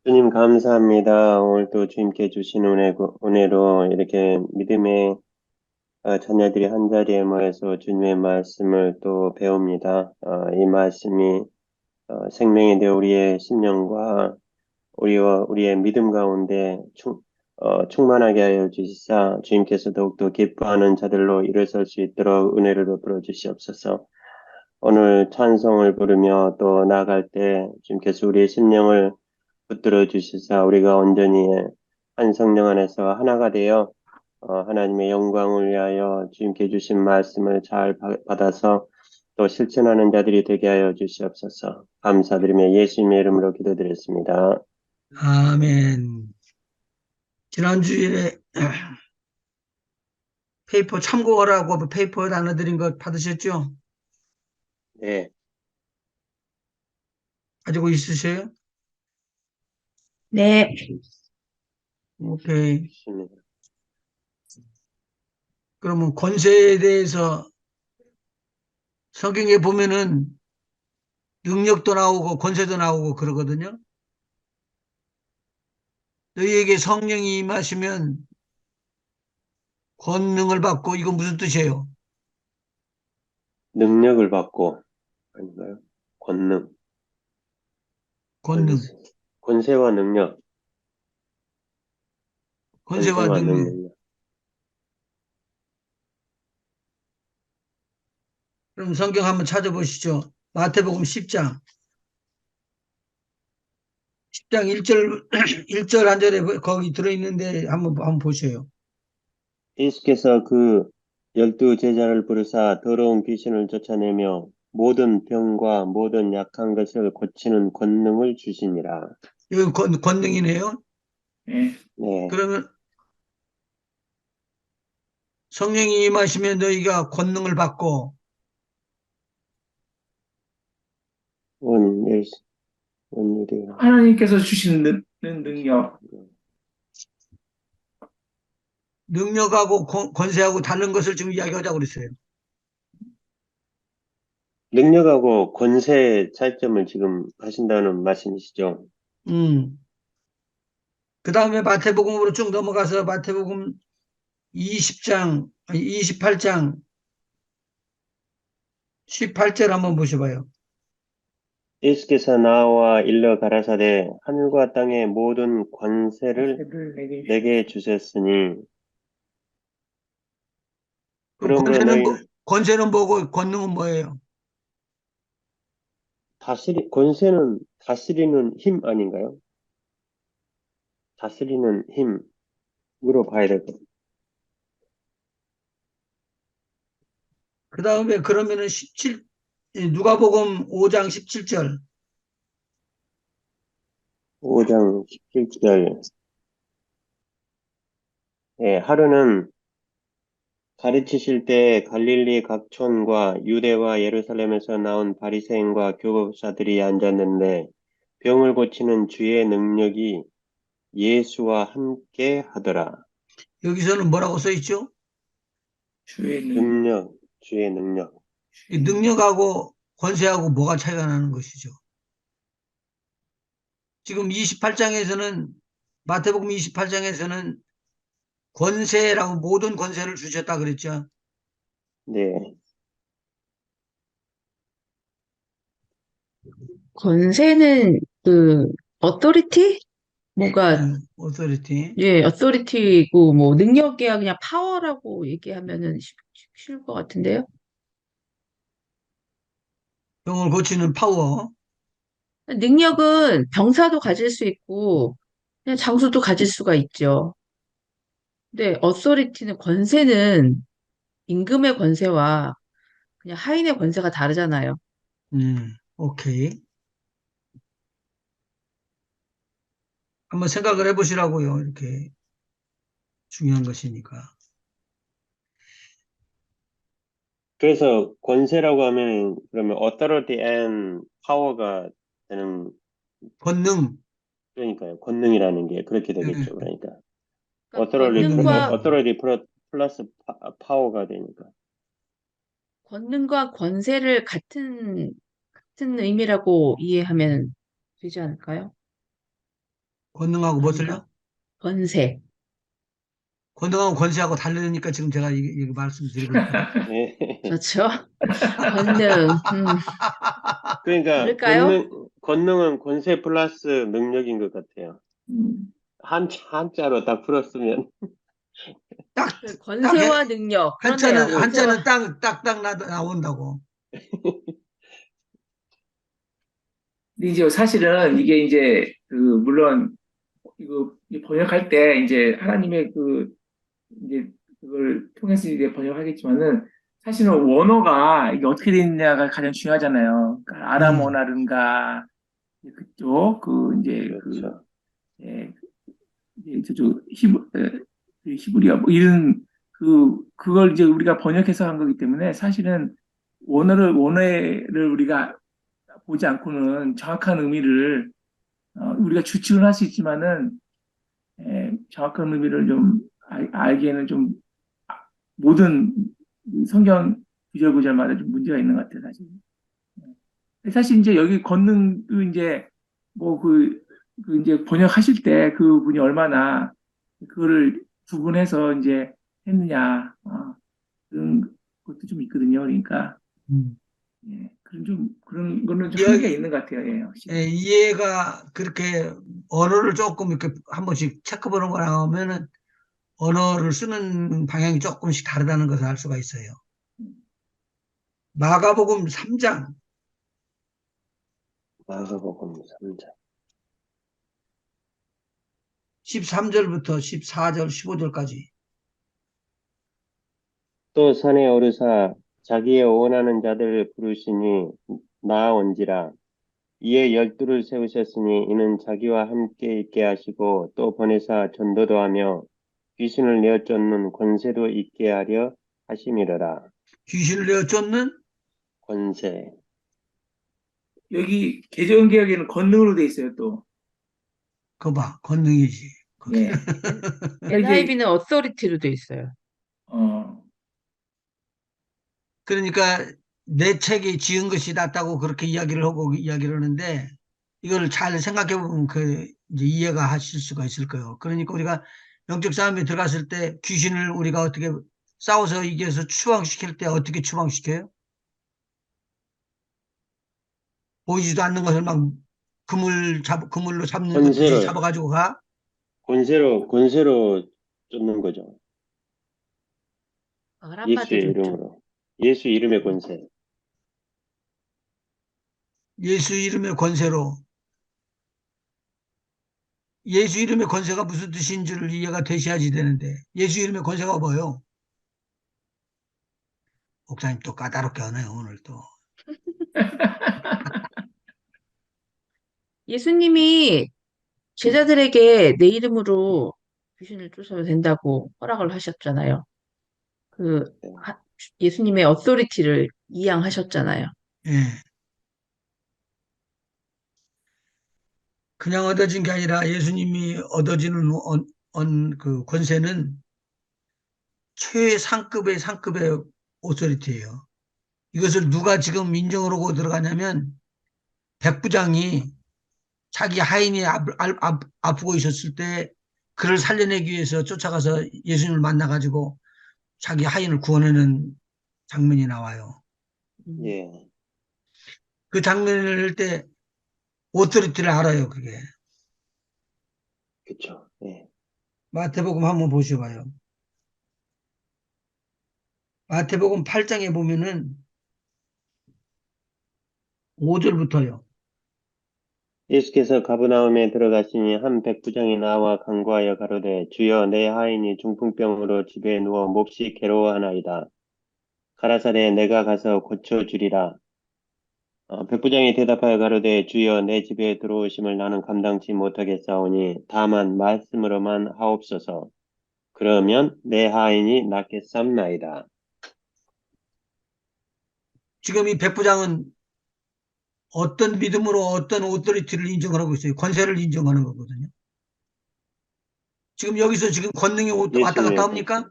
주님 감사합니다. 오늘도 주님께 주신 은혜로 이렇게 믿음의 자녀들이 한자리에 모여서 주님의 말씀을 또 배웁니다. 이 말씀이 생명이 되어 우리의 심령과 우리의 믿음 가운데 충만하게 하여 주시사 주님께서 더욱더 기뻐하는 자들로 일어설 수 있도록 은혜를 베풀어 주시옵소서. 오늘 찬송을 부르며 또 나아갈 때 주님께서 우리의 심령을 붙들어 주시사 우리가 온전히 한 성령 안에서 하나가 되어 하나님의 영광을 위하여 주님께 주신 말씀을 잘 받아서 또 실천하는 자들이 되게 하여 주시옵소서. 감사드리며 예수님의 이름으로 기도드렸습니다. 아멘. 지난주에 페이퍼 참고하라고 페이퍼 나눠드린 거 받으셨죠? 네, 가지고 있으세요? 네, 오케이. 좋습니다. 그러면 권세에 대해서 성경에 보면은 능력도 나오고 권세도 나오고 그러거든요. 너희에게 성령이 임하시면 권능을 받고 이거 무슨 뜻이에요? 능력을 받고 아닌가요? 권능, 권능, 권세, 권세와 능력, 권세와 권세와 능력. 능력. 그럼 성경 한번 찾아보시죠. 마태복음 10장. 10장 1절, 1절 한 절에 거기 들어있는데 한번 보세요. 예수께서 그 12 제자를 부르사 더러운 귀신을 쫓아내며 모든 병과 모든 약한 것을 고치는 권능을 주시니라. 이건 권능이네요. 네, 네, 그러면 성령이 임하시면 너희가 권능을 받고 원일, 원일이요. 하나님께서 주시는 능력, 능력하고 권세하고 다른 것을 지금 이야기하자고 그랬어요. 능력하고 권세의 차이점을 지금 하신다는 말씀이시죠? 음. 그 다음에 마태복음으로 쭉 넘어가서 마태복음 20장, 28장 18절 한번 보셔봐요. 예수께서 나와 일러 가라사대 하늘과 땅의 모든 권세를 권세를 내게 내게 주셨습니다. 주셨으니 그럼 그러므로 너희 권세는 뭐고 권능은 뭐예요? 권세는 다스리는 힘 아닌가요? 다스리는 힘으로 봐야 될 것. 그 다음에 그러면은 17, 누가복음 5장 17절. 5장 17절. 예, 하루는 가르치실 때 갈릴리 각촌과 유대와 예루살렘에서 나온 바리새인과 교법사들이 앉았는데 병을 고치는 주의 능력이 예수와 함께 하더라. 여기서는 뭐라고 써 있죠? 주의 능력, 능력, 주의 능력. 이 주의 능력. 능력하고 권세하고 뭐가 차이가 나는 것이죠? 지금 28장에서는 마태복음 28장에서는 권세라고 모든 권세를 주셨다 그랬죠. 네, 권세는 그 어토리티? 뭔가 오토리티. 예, 어토리티고 뭐 능력이야 그냥 파워라고 얘기하면은 쉬울 것 같은데요. 병을 고치는 파워. 능력은 병사도 가질 수 있고 그냥 장수도 가질 수가 있죠. 근데 어토리티는 권세는 임금의 권세와 그냥 하인의 권세가 다르잖아요. 오케이. 한번 생각을 해보시라고요. 이렇게 중요한 것이니까. 그래서 권세라고 하면 그러면 authority and power가 되는 권능. 그러니까요. 권능이라는 게 그렇게 예, 되겠죠. 그러니까 그러니까 권능. authority 플러스 파워가 되니까. 권능과 권세를 같은 의미라고 이해하면 되지 않을까요? 권능하고 무엇을요? 권세. 권능하고 권세하고 다르니까 지금 제가 이게 말씀드리고 있거든요. 예. 그렇죠? 권능. 그러니까 그럴까요? 권능은 권세 플러스 능력인 것 같아요. 음, 한자로 딱 풀었으면. 딱, 딱, 권세와 능력. 그렇네요. 한자는, 권세와, 한자는 딱딱 나온다고. 근데 이제 사실은 이게 이제 그 물론 이거 번역할 때 이제 하나님의 그 이제 그걸 통해서 이제 번역하겠지만은 사실은 원어가 이게 어떻게 되느냐가 가장 중요하잖아요. 그러니까 아람 음, 원어든가 그쪽 그 이제 그 그렇죠. 예, 이제 저쪽 그 히브리어 뭐 이런 그걸 이제 우리가 번역해서 한 거기 때문에 사실은 원어를 우리가 보지 않고는 정확한 의미를 우리가 추측을 할 수 있지만은 정확한 의미를 좀 알기에는 좀 모든 이 성경 구절구절마다 좀 문제가 있는 것 같아요, 사실. 사실 이제 여기 권능도 이제 뭐 그 이제 번역하실 때 그분이 얼마나 그거를 구분해서 이제 했느냐 그런 것도 좀 있거든요. 그러니까 음. 그런 좀 그런 거는 좀 한계가 이- 있는 것 같아요. 예, 확실히. 이해가 그렇게 언어를 조금 이렇게 한 번씩 체크보는 거나 하면은 언어를 쓰는 방향이 조금씩 다르다는 것을 알 수가 있어요. 마가복음 3장 마가복음 3장. 13절부터 14절, 15절까지. 또 산에 오르사 자기의 원하는 자들을 부르시니 나아온지라. 이에 열두를 세우셨으니 이는 자기와 함께 있게 하시고 또 보내사 전도도 하며 귀신을 내어 쫓는 권세도 있게 하려 하심이로라. 귀신을 내어 쫓는 권세. 여기 개정개혁에는 권능으로 돼 있어요, 또. 거 봐, 권능이지. 예. 그러니까 이게 NIV는 authority로 돼 있어요. 어, 그러니까 내 책이 지은 것이 낫다고 그렇게 이야기를 하고 이야기를 하는데 이걸 잘 생각해 보면 그 이제 이해가 하실 수가 있을 거예요. 그러니까 우리가 영적 싸움에 들어갔을 때 귀신을 우리가 어떻게 싸워서 이겨서 추방시킬 때 어떻게 추방시켜요? 보이지도 않는 것을 막 그물로 잡는 것 듯이 권세로, 잡아가지고 가. 권세로 쫓는 거죠. 그걸 예수의 한마디로 좀. 이름으로. 예수 이름의 권세. 예수 이름의 권세로. 예수 이름의 권세가 무슨 뜻인 줄 이해가 되셔야지 되는데 예수 이름의 권세가 뭐예요? 목사님 또 까다롭게 하네요 오늘 또. 예수님이 제자들에게 내 이름으로 귀신을 쫓아도 된다고 허락을 하셨잖아요. 그, 하- 예수님의 authority를 이양하셨잖아요. 예. 그냥 얻어진 게 아니라 예수님이 얻어지는 그 권세는 최상급의 상급의 오토리티예요. 이것을 누가 지금 인정을 하고 들어가냐면 백부장이 자기 하인이 아프고 있었을 때 그를 살려내기 위해서 쫓아가서 예수님을 만나가지고 자기 하인을 구원하는 장면이 나와요. 음. 예, 그 장면을 할 때 오토리티를 알아요, 그게. 그쵸. 예. 마태복음 한번 보셔봐요. 마태복음 8장에 보면은 5절부터요. 예수께서 가버나움에 들어가시니 한 백부장이 나와 간구하여 가로되 주여 내 하인이 중풍병으로 집에 누워 몹시 괴로워하나이다. 가라사대 내가 가서 고쳐주리라. 백부장이 대답하여 가로되 주여 내 집에 들어오심을 나는 감당치 못하겠사오니 다만 말씀으로만 하옵소서. 그러면 내 하인이 낫겠삼나이다. 지금 이 백부장은 어떤 믿음으로 어떤 오토리티를 인정을 하고 있어요. 권세를 인정하는 거거든요. 지금 여기서 지금 권능이 왔다 갔다 예수님의 권세. 합니까?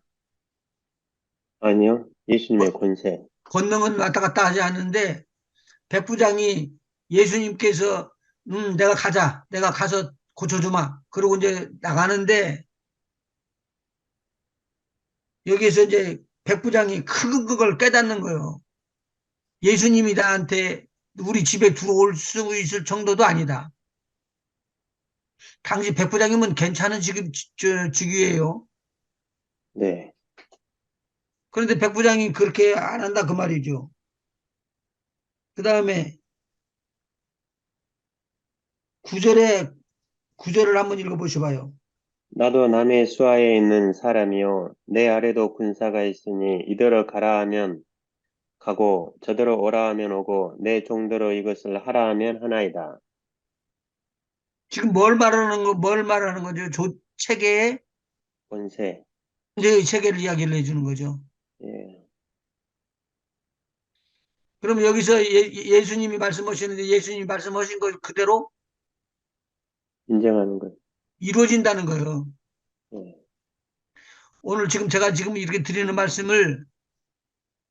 아니요. 예수님의 권- 권세. 권능은 왔다 갔다 하지 않는데 백부장이 예수님께서 내가 가자. 내가 가서 고쳐주마. 그러고 이제 나가는데 여기에서 이제 백부장이 큰 그걸 깨닫는 거예요. 예수님이 나한테 우리 집에 들어올 수 있을 정도도 아니다. 당시 백부장이면 괜찮은 직위예요. 네. 그런데 백부장이 그렇게 안 한다 그 말이죠. 그 다음에 구절을 한번 읽어보셔봐요. 나도 남의 수하에 있는 사람이요. 내 아래도 군사가 있으니 이더러 가라 하면 가고 저더러 오라 하면 오고 내 종대로 이것을 하라 하면 하나이다. 지금 뭘 말하는 거죠? 체계의 권세. 이제 체계를 이야기를 해주는 거죠. 예. 그럼 여기서 예수님이 말씀하시는데 예수님이 말씀하신 것 그대로 인정하는 것. 이루어진다는 거예요. 예. 오늘 제가 지금 이렇게 드리는 말씀을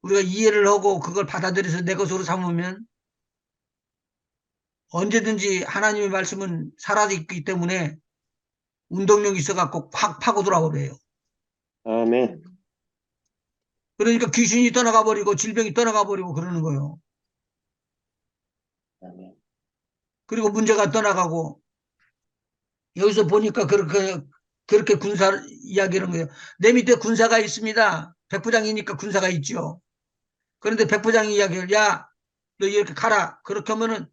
우리가 이해를 하고 그걸 받아들여서 내 것으로 삼으면 언제든지 하나님의 말씀은 살아있기 때문에 운동력이 있어갖고 확 파고 들어와버려요. 아멘. 그러니까 귀신이 떠나가 버리고 질병이 떠나가 버리고 그러는 거예요. 아멘. 그리고 문제가 떠나가고 여기서 보니까 그렇게 군사 이야기하는 거예요. 내 밑에 군사가 있습니다. 백부장이니까 군사가 있죠. 그런데 백부장이 이야기를 야, 너 이렇게 가라. 그렇게 하면은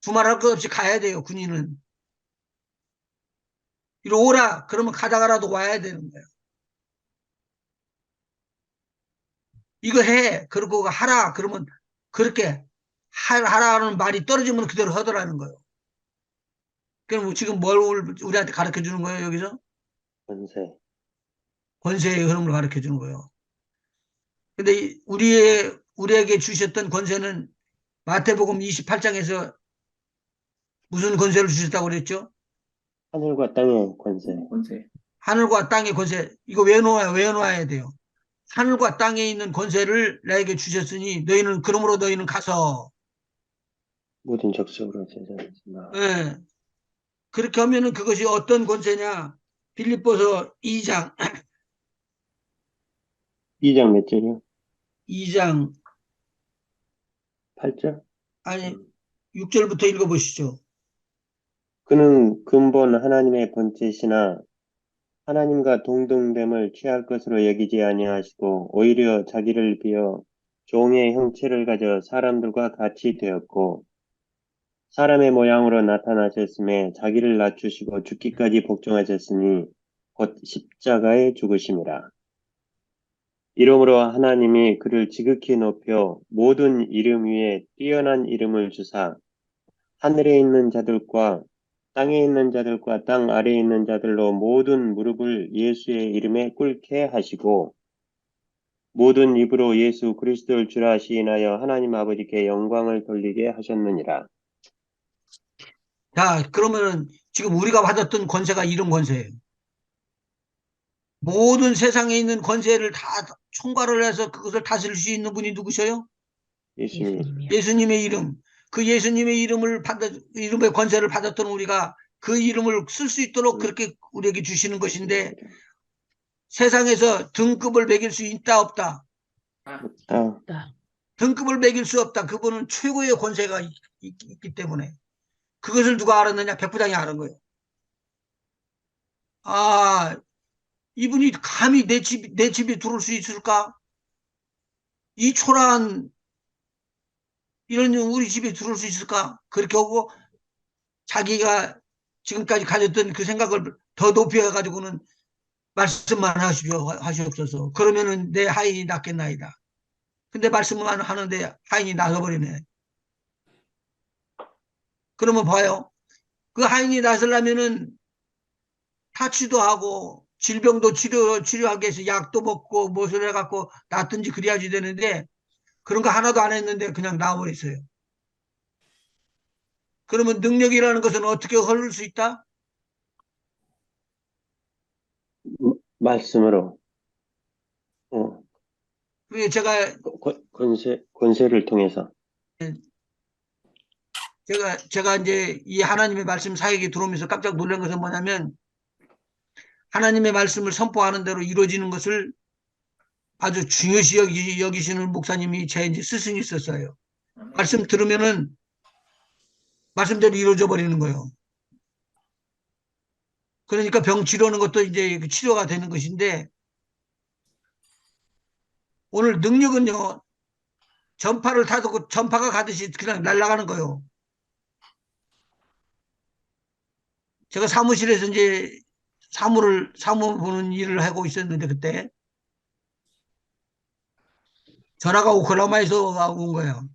두말할 것 없이 가야 돼요. 군인은. 이리 오라. 그러면 가다가라도 와야 되는 거예요. 이거 해. 그러고 하라. 그러면 그렇게 하라는 말이 떨어지면 그대로 하더라는 거예요. 그럼 지금 뭘 우리한테 가르쳐 주는 거예요, 여기서? 권세. 권세의 흐름을 가르쳐 주는 거예요. 근데 우리에게 주셨던 권세는 마태복음 28장에서 무슨 권세를 주셨다고 그랬죠? 하늘과 땅의 권세. 권세. 하늘과 땅의 권세. 이거 외워놔야 돼요. 하늘과 땅에 있는 권세를 나에게 주셨으니 그러므로 너희는 가서, 모든 족속으로 제자되지마. 예, 그렇게 하면은 그것이 어떤 권세냐? 빌립보서 2장, 2장 몇 절이요? 2장, 8절? 아니, 6절부터 읽어보시죠. 그는 근본 하나님의 본체시나 하나님과 동등됨을 취할 것으로 여기지 아니하시고 오히려 자기를 비어 종의 형체를 가져 사람들과 같이 되었고 사람의 모양으로 나타나셨음에 자기를 낮추시고 죽기까지 복종하셨으니 곧 십자가에 죽으심이라. 이러므로 하나님이 그를 지극히 높여 모든 이름 위에 뛰어난 이름을 주사 하늘에 있는 자들과 땅에 있는 자들과 땅 아래에 있는 자들로 모든 무릎을 예수의 이름에 꿇게 하시고 모든 입으로 예수 그리스도를 주라 시인하여 하나님 아버지께 영광을 돌리게 하셨느니라. 자, 그러면은 지금 우리가 받았던 권세가 이런 권세예요. 모든 세상에 있는 권세를 다 총괄을 해서 그것을 다스릴 수 있는 분이 누구셔요? 예수님. 예수님이요. 예수님의 이름. 그 예수님의 이름의 권세를 받았던 우리가 그 이름을 쓸 수 있도록 그렇게 우리에게 주시는 것인데 세상에서 등급을 매길 수 있다 없다. 아, 등급을 매길 수 없다. 그분은 최고의 권세가 있기 때문에 그것을 누가 알았느냐? 백부장이 아는 거예요. 아, 이분이 감히 내 집에 들어올 수 있을까? 이 초라한 이런 우리 집에 들어올 수 있을까? 그렇게 하고 자기가 지금까지 가졌던 그 생각을 더 높여가지고는 말씀만 하시옵소서. 그러면은 내 하인이 낫겠나이다. 근데 말씀만 하는데 하인이 나서버리네. 그러면 봐요. 그 하인이 나서려면은 타치도 하고 질병도 치료하기 위해서 약도 먹고 무엇을 해갖고 낫든지 그래야지 되는데 그런 거 하나도 안 했는데 그냥 나와버렸어요. 그러면 능력이라는 것은 어떻게 흐를 수 있다? 말씀으로 그게 제가 권세를 통해서 제가 이제 이 하나님의 말씀 사역에 들어오면서 깜짝 놀란 것은 뭐냐면, 하나님의 말씀을 선포하는 대로 이루어지는 것을 아주 중요시 여기시는 목사님이 제 이제 스승이 있었어요. 말씀 들으면은 말씀대로 이루어져 버리는 거예요. 그러니까 병 치료하는 것도 이제 치료가 되는 것인데, 오늘 능력은요, 전파를 타고 전파가 가듯이 그냥 날아가는 거예요. 제가 사무실에서 이제 사무 보는 일을 하고 있었는데, 그때 전화가 오클라호마에서 온 거예요.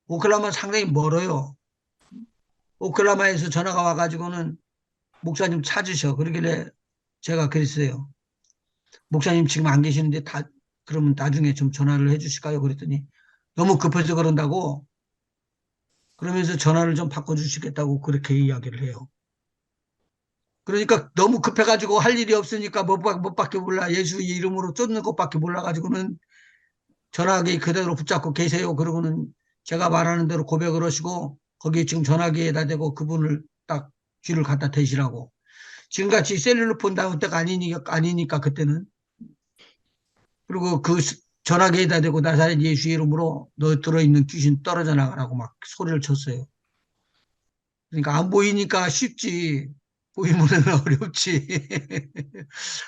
오클라호마 상당히 멀어요. 오클라호마에서 전화가 와가지고는 목사님 찾으셔. 그러길래 제가 그랬어요. 목사님 지금 안 계시는데 그러면 나중에 좀 전화를 해 주실까요? 그랬더니 너무 급해서 그런다고, 그러면서 전화를 좀 바꿔주시겠다고 그렇게 이야기를 해요. 그러니까 너무 급해가지고 할 일이 없으니까 못 밖에 몰라. 예수 이름으로 쫓는 것밖에 몰라가지고는 전화기 그대로 붙잡고 계세요. 그러고는 제가 말하는 대로 고백을 하시고, 거기에 지금 전화기에다 대고 그분을 딱 귀를 갖다 대시라고. 지금같이 셀룰러폰 다운 때가 아니니까 그때는. 그리고 그 전화기에다 대고 나사렛 예수 이름으로 너 들어있는 귀신 떨어져 나가라고 막 소리를 쳤어요. 그러니까 안 보이니까 쉽지. 보이면 어렵지.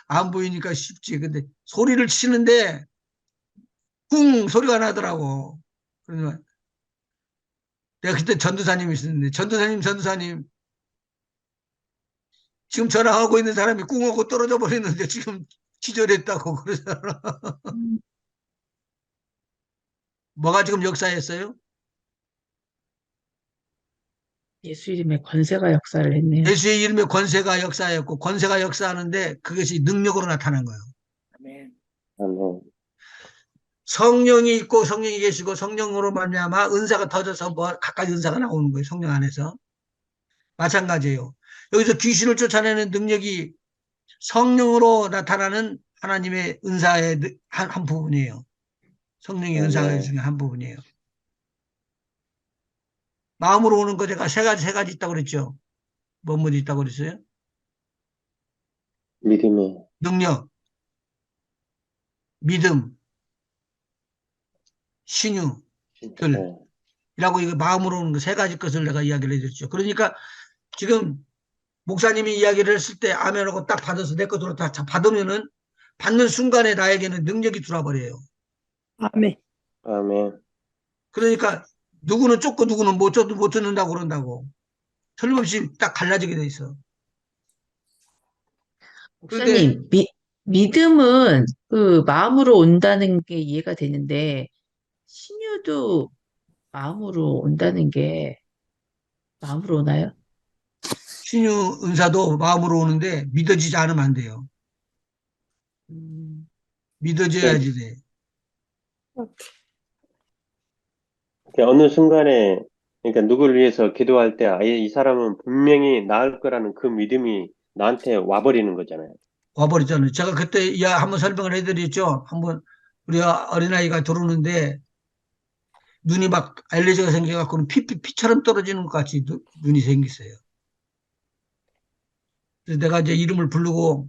안 보이니까 쉽지. 근데 소리를 치는데 쿵 소리가 나더라고. 그러면 내가 그때 전도사님이 있었는데, 전도사님, 지금 전화하고 있는 사람이 꿍하고 떨어져 버렸는데 지금 기절했다고 그러잖아. 뭐가 지금 역사했어요? 예수 이름의 권세가 역사를 했네요. 예수의 이름의 권세가 역사했고, 권세가 역사하는데 그것이 능력으로 나타난 거예요. 아멘. 아멘. 성령이 있고 성령이 계시고 성령으로 말미암아 은사가 터져서 뭐 각가지 은사가 나오는 거예요. 성령 안에서. 마찬가지예요. 여기서 귀신을 쫓아내는 능력이 성령으로 나타나는 하나님의 은사의 한 부분이에요. 성령의 은사 아멘. 중에 한 부분이에요. 마음으로 오는 거 제가 세 가지 있다고 그랬죠. 뭐뭐 있다고 그랬어요? 믿음의 능력, 믿음, 신유, 들. 네. 이라고 이거 마음으로 오는 거 세 가지 것을 내가 이야기를 해드렸죠. 그러니까 지금 목사님이 이야기를 했을 때 아멘하고 딱 받아서 내 것으로 다 받으면은 받는 순간에 나에게는 능력이 들어와버려요. 아멘. 아멘. 그러니까 누구는 쫓고 누구는 못 쫓는다고 그런다고. 틀림없이 딱 갈라지게 돼 있어. 그런데 목사님, 믿음은 그 마음으로 온다는 게 이해가 되는데, 신유도 마음으로 온다는 게 마음으로 오나요? 신유 은사도 마음으로 오는데 믿어지지 않으면 안 돼요. 음, 네. 믿어져야지 돼. 어느 순간에, 그러니까 누구를 위해서 기도할 때 아예 이 사람은 분명히 나을 거라는 그 믿음이 나한테 와버리는 거잖아요. 와버리잖아요. 제가 그때 한번 설명을 해드렸죠. 한번 우리 어린아이가 들어오는데 눈이 막 알레르기가 생겨갖고는 피처럼 떨어지는 것 같이 눈이 생겼어요. 그래서 내가 이제 이름을 부르고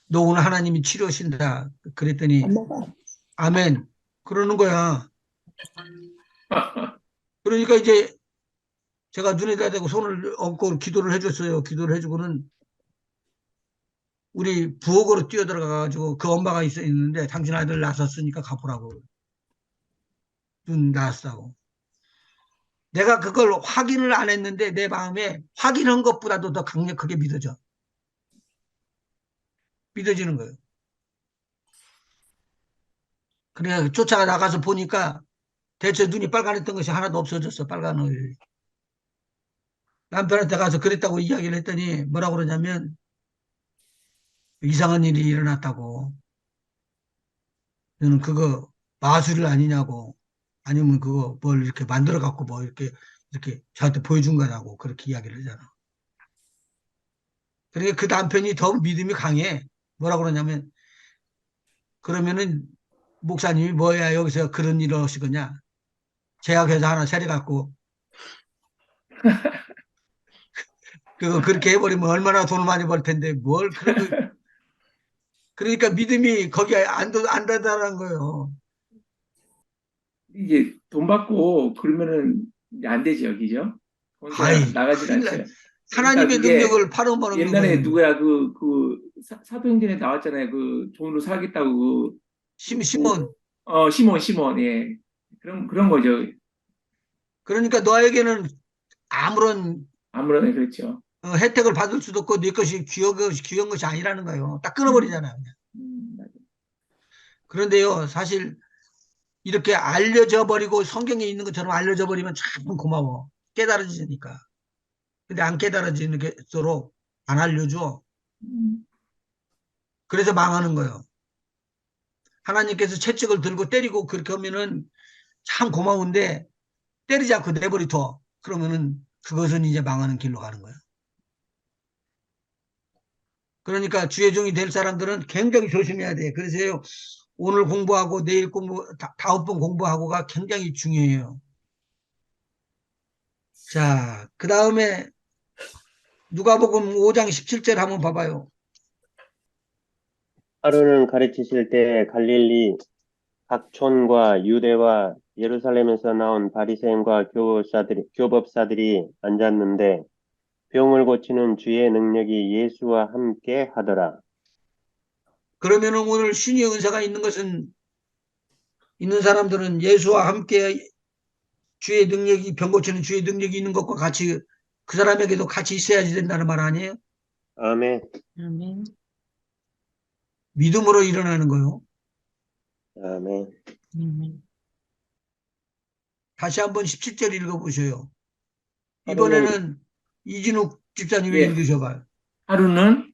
너 오늘 하나님이 치료하신다. 그랬더니 엄마가 아멘. 그러는 거야. 그러니까 이제 제가 눈에다 대고 손을 얹고 기도를 해줬어요. 기도를 해주고는 우리 부엌으로 뛰어들어가가지고 그 엄마가 있는데 당신 아들 낳았으니까 갚으라고. 눈 낳았다고. 내가 그걸 확인을 안 했는데 내 마음에 확인한 것보다도 더 강력하게 믿어지는 거예요. 그래 쫓아가 나가서 보니까 대체 눈이 빨간했던 것이 하나도 없어졌어. 빨간 얼. 남편한테 가서 그랬다고 이야기를 했더니 뭐라고 그러냐면 이상한 일이 일어났다고. 저는 그거 마술 아니냐고, 아니면 그거 뭘 이렇게 만들어 갖고 뭐 이렇게 저한테 보여준 거냐고 그렇게 이야기를 하잖아. 그러니까 그 남편이 더 믿음이 강해. 뭐라고 그러냐면 그러면은 목사님이 뭐야 여기서 그런 일을 하시거냐? 제약회사 하나 차려갖고 그거 그렇게 해버리면 얼마나 돈을 많이 벌 텐데 뭘 그런 거. 그러니까 믿음이 거기에 안 다다라는 거예요. 이제 돈 받고 그러면은 이제 안 되죠, 그죠? 혼자 아이, 나가질 큰일 나. 않죠. 그러니까 하나님의 그게 능력을 팔아먹는 옛날에 거예요. 누구야 사도행전에 나왔잖아요. 그 돈으로 사겠다고 시몬. 시몬 예 그런 거죠. 그러니까 너에게는 아무런 아무런 그렇죠. 혜택을 받을 수도 없고 네 것이 귀한 것이 아니라는 거예요. 딱 음, 끊어버리잖아요. 맞아요. 그런데요, 사실 이렇게 알려져 버리고 성경에 있는 것처럼 알려져 버리면 참 고마워. 깨달아지니까. 근데 안 깨달아지도록 안 알려줘. 음, 그래서 망하는 거예요. 하나님께서 채찍을 들고 때리고 그렇게 하면은 참 고마운데 때리지 않고 내버려둬. 그러면은 그것은 이제 망하는 길로 가는 거예요. 그러니까 주의 종이 될 사람들은 굉장히 조심해야 돼. 그래서요, 오늘 공부하고 내일 다음 번 공부하고가 굉장히 중요해요. 자, 그 다음에 누가복음 5장 17절 한번 봐봐요. 하루는 가르치실 때 갈릴리 각촌과 유대와 예루살렘에서 나온 바리새인과 교법사들이 앉았는데 병을 고치는 주의 능력이 예수와 함께 하더라. 그러면은 오늘 신의 은사가 있는 사람들은 예수와 함께 주의 능력이 병 고치는 주의 능력이 있는 것과 같이 그 사람에게도 같이 있어야지 된다는 말 아니에요? 아멘, 아멘. 믿음으로 일어나는 거요. 아멘. 아멘. 다시 한번 17절 읽어보셔요. 하루는, 이번에는 이진욱 집사님이 예, 읽으셔봐요. 하루는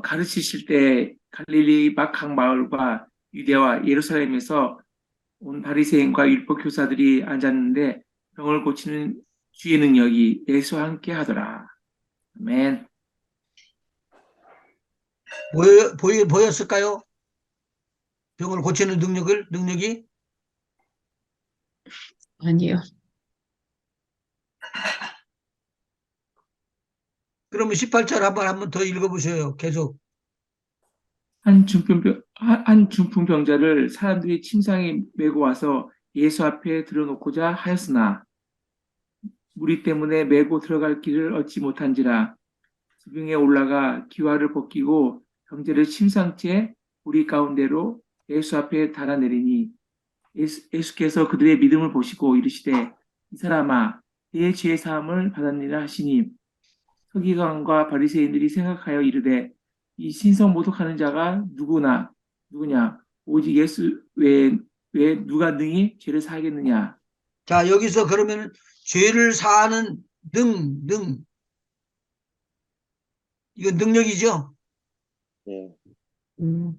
가르치실 때 갈릴리 막각 마을과 유대와 예루살렘에서 온 바리새인과 율법 교사들이 앉았는데 병을 고치는 주의 능력이 예수와 함께 하더라. 아멘. 보였을까요? 병을 고치는 능력이? 아니요. 그러면 18절 한번 더 읽어보셔요. 계속. 한 중풍병자를 사람들이 침상에 메고 와서 예수 앞에 들어놓고자 하였으나 무리 때문에 메고 들어갈 길을 얻지 못한지라 지붕에 올라가 기와를 벗기고 병자를 침상째 우리 가운데로 예수 앞에 달아내리니 예수께서 그들의 믿음을 보시고 이르시되 이 사람아 내 죄 사함을 받았느니라 하시니 서기관과 바리새인들이 생각하여 이르되 이 신성 모독하는 자가 누구냐 오직 예수 외에 누가 능히 죄를 사하겠느냐. 자, 여기서 그러면 죄를 사하는 이건 능력이죠? 예, 음,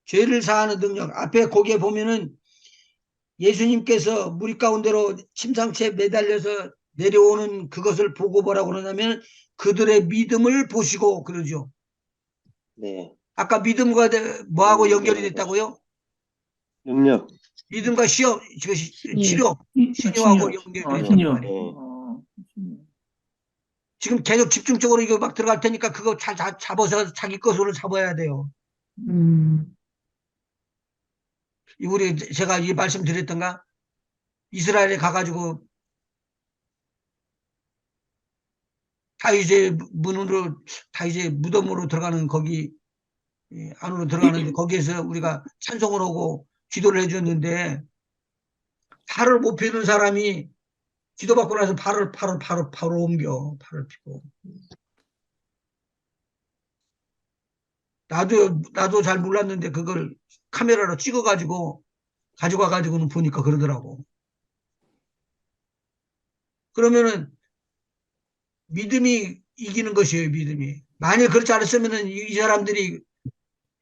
죄를 사하는 능력. 앞에 거기에 보면은 예수님께서 무리 가운데로 침상채 매달려서 내려오는 그것을 보고 뭐라고 그러냐면 그들의 믿음을 보시고 그러죠. 네. 아까 믿음과 뭐하고 연결이 능력을 보시고. 됐다고요? 능력, 믿음과 시험, 예. 치료, 신유하고 신유, 연결이 됐단 신유, 말이에요. 예, 신유. 지금 계속 집중적으로 이거 막 들어갈 테니까 그거 잘 잡아서 자기 것으로 잡아야 돼요. 음, 제가 이 말씀 드렸던가? 이스라엘에 가가지고 다윗의 문으로 다윗의 무덤으로 들어가는 거기 안으로 들어가는데 거기에서 우리가 찬송을 하고 기도를 해줬는데 팔을 못 펴는 사람이 기도받고 나서 바로 옮겨 팔을 펴고 나도 잘 몰랐는데 그걸 카메라로 찍어가지고 가지고 와가지고는 보니까 그러더라고. 그러면은 믿음이 이기는 것이에요, 믿음이. 만일 그렇지 않았으면은 이 사람들이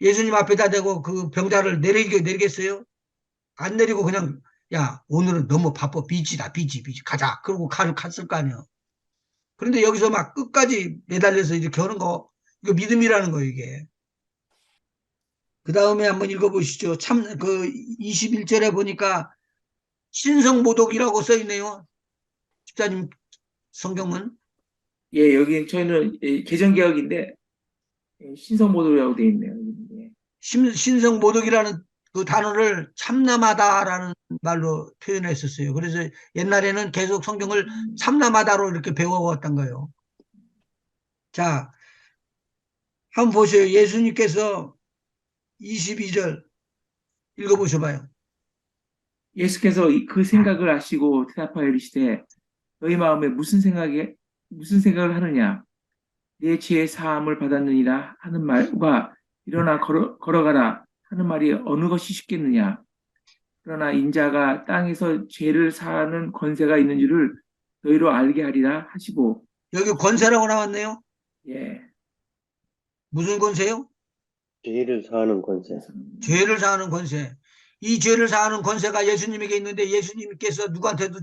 예수님 앞에다 대고 그 병자를 내리겠어요? 안 내리고 그냥 야 오늘은 너무 바빠 비지 가자 그러고 갔을 거 아니야. 그런데 여기서 막 끝까지 매달려서 이렇게 하는 거 이거 믿음이라는 거 이게. 그 다음에 한번 읽어보시죠. 참 그 21절에 보니까 신성모독이라고 써 있네요. 집사님 성경은. 예, 여기 저희는 개정개혁인데 신성모독이라고 돼 있네요. 예. 신성모독이라는 그 단어를 참남하다라는 말로 표현했었어요. 그래서 옛날에는 계속 성경을 참남하다로 이렇게 배워왔던 거예요. 자, 한번 보세요. 예수님께서 22절 읽어보셔봐요. 예수께서 그 생각을 아시고 대답하여 이르시되 너희 마음에 무슨 생각을 하느냐 내 죄의 사함을 받았느니라 하는 말과 일어나 걸어가라 하는 말이 어느 것이 쉽겠느냐 그러나 인자가 땅에서 죄를 사하는 권세가 있는 줄을 너희로 알게 하리라 하시고 여기 권세라고 나왔네요. 예. 무슨 권세요? 죄를 사하는 권세. 죄를 사하는 권세. 이 죄를 사하는 권세가 예수님에게 있는데 예수님께서 누구한테도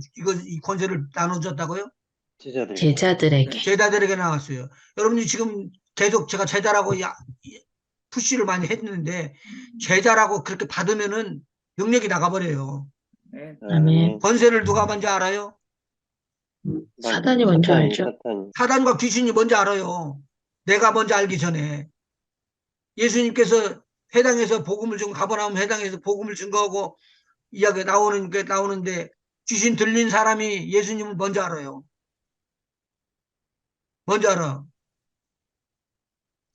이 권세를 나눠줬다고요? 제자들. 제자들에게. 제자들에게 나왔어요. 여러분이 지금 계속 제가 제자라고 푸시를 많이 했는데 제자라고 그렇게 받으면은 능력이 나가버려요. 네. 아멘. 권세를 누가 먼저 알아요? 사단이 먼저 알죠. 사탄이. 사단과 귀신이 먼저 알아요. 내가 먼저 알기 전에. 예수님께서 회당에서 복음을 준 가버나움 회당에서 복음을 증거하고 이야기 나오는데 귀신 들린 사람이 예수님을 먼저 알아요. 먼저 알아.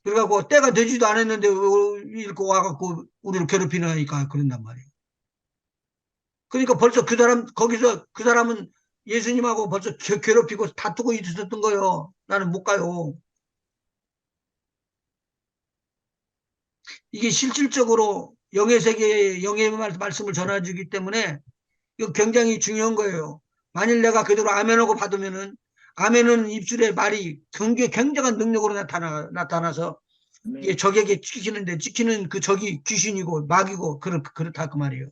그래갖고 때가 되지도 않았는데 이렇게 와갖고 우리를 괴롭히니까 그런단 말이에요. 그러니까 벌써 거기서 그 사람은 예수님하고 벌써 괴롭히고 다투고 있었던 거예요. 나는 못 가요. 이게 실질적으로 영의 세계에 영의 말씀을 전해주기 때문에 이거 굉장히 중요한 거예요. 만일 내가 그대로 아멘하고 받으면은 아멘은 입술의 말이 굉장한 능력으로 나타나서 이게 적에게 찍히는 그 적이 귀신이고 마귀고 그렇다 그 말이에요.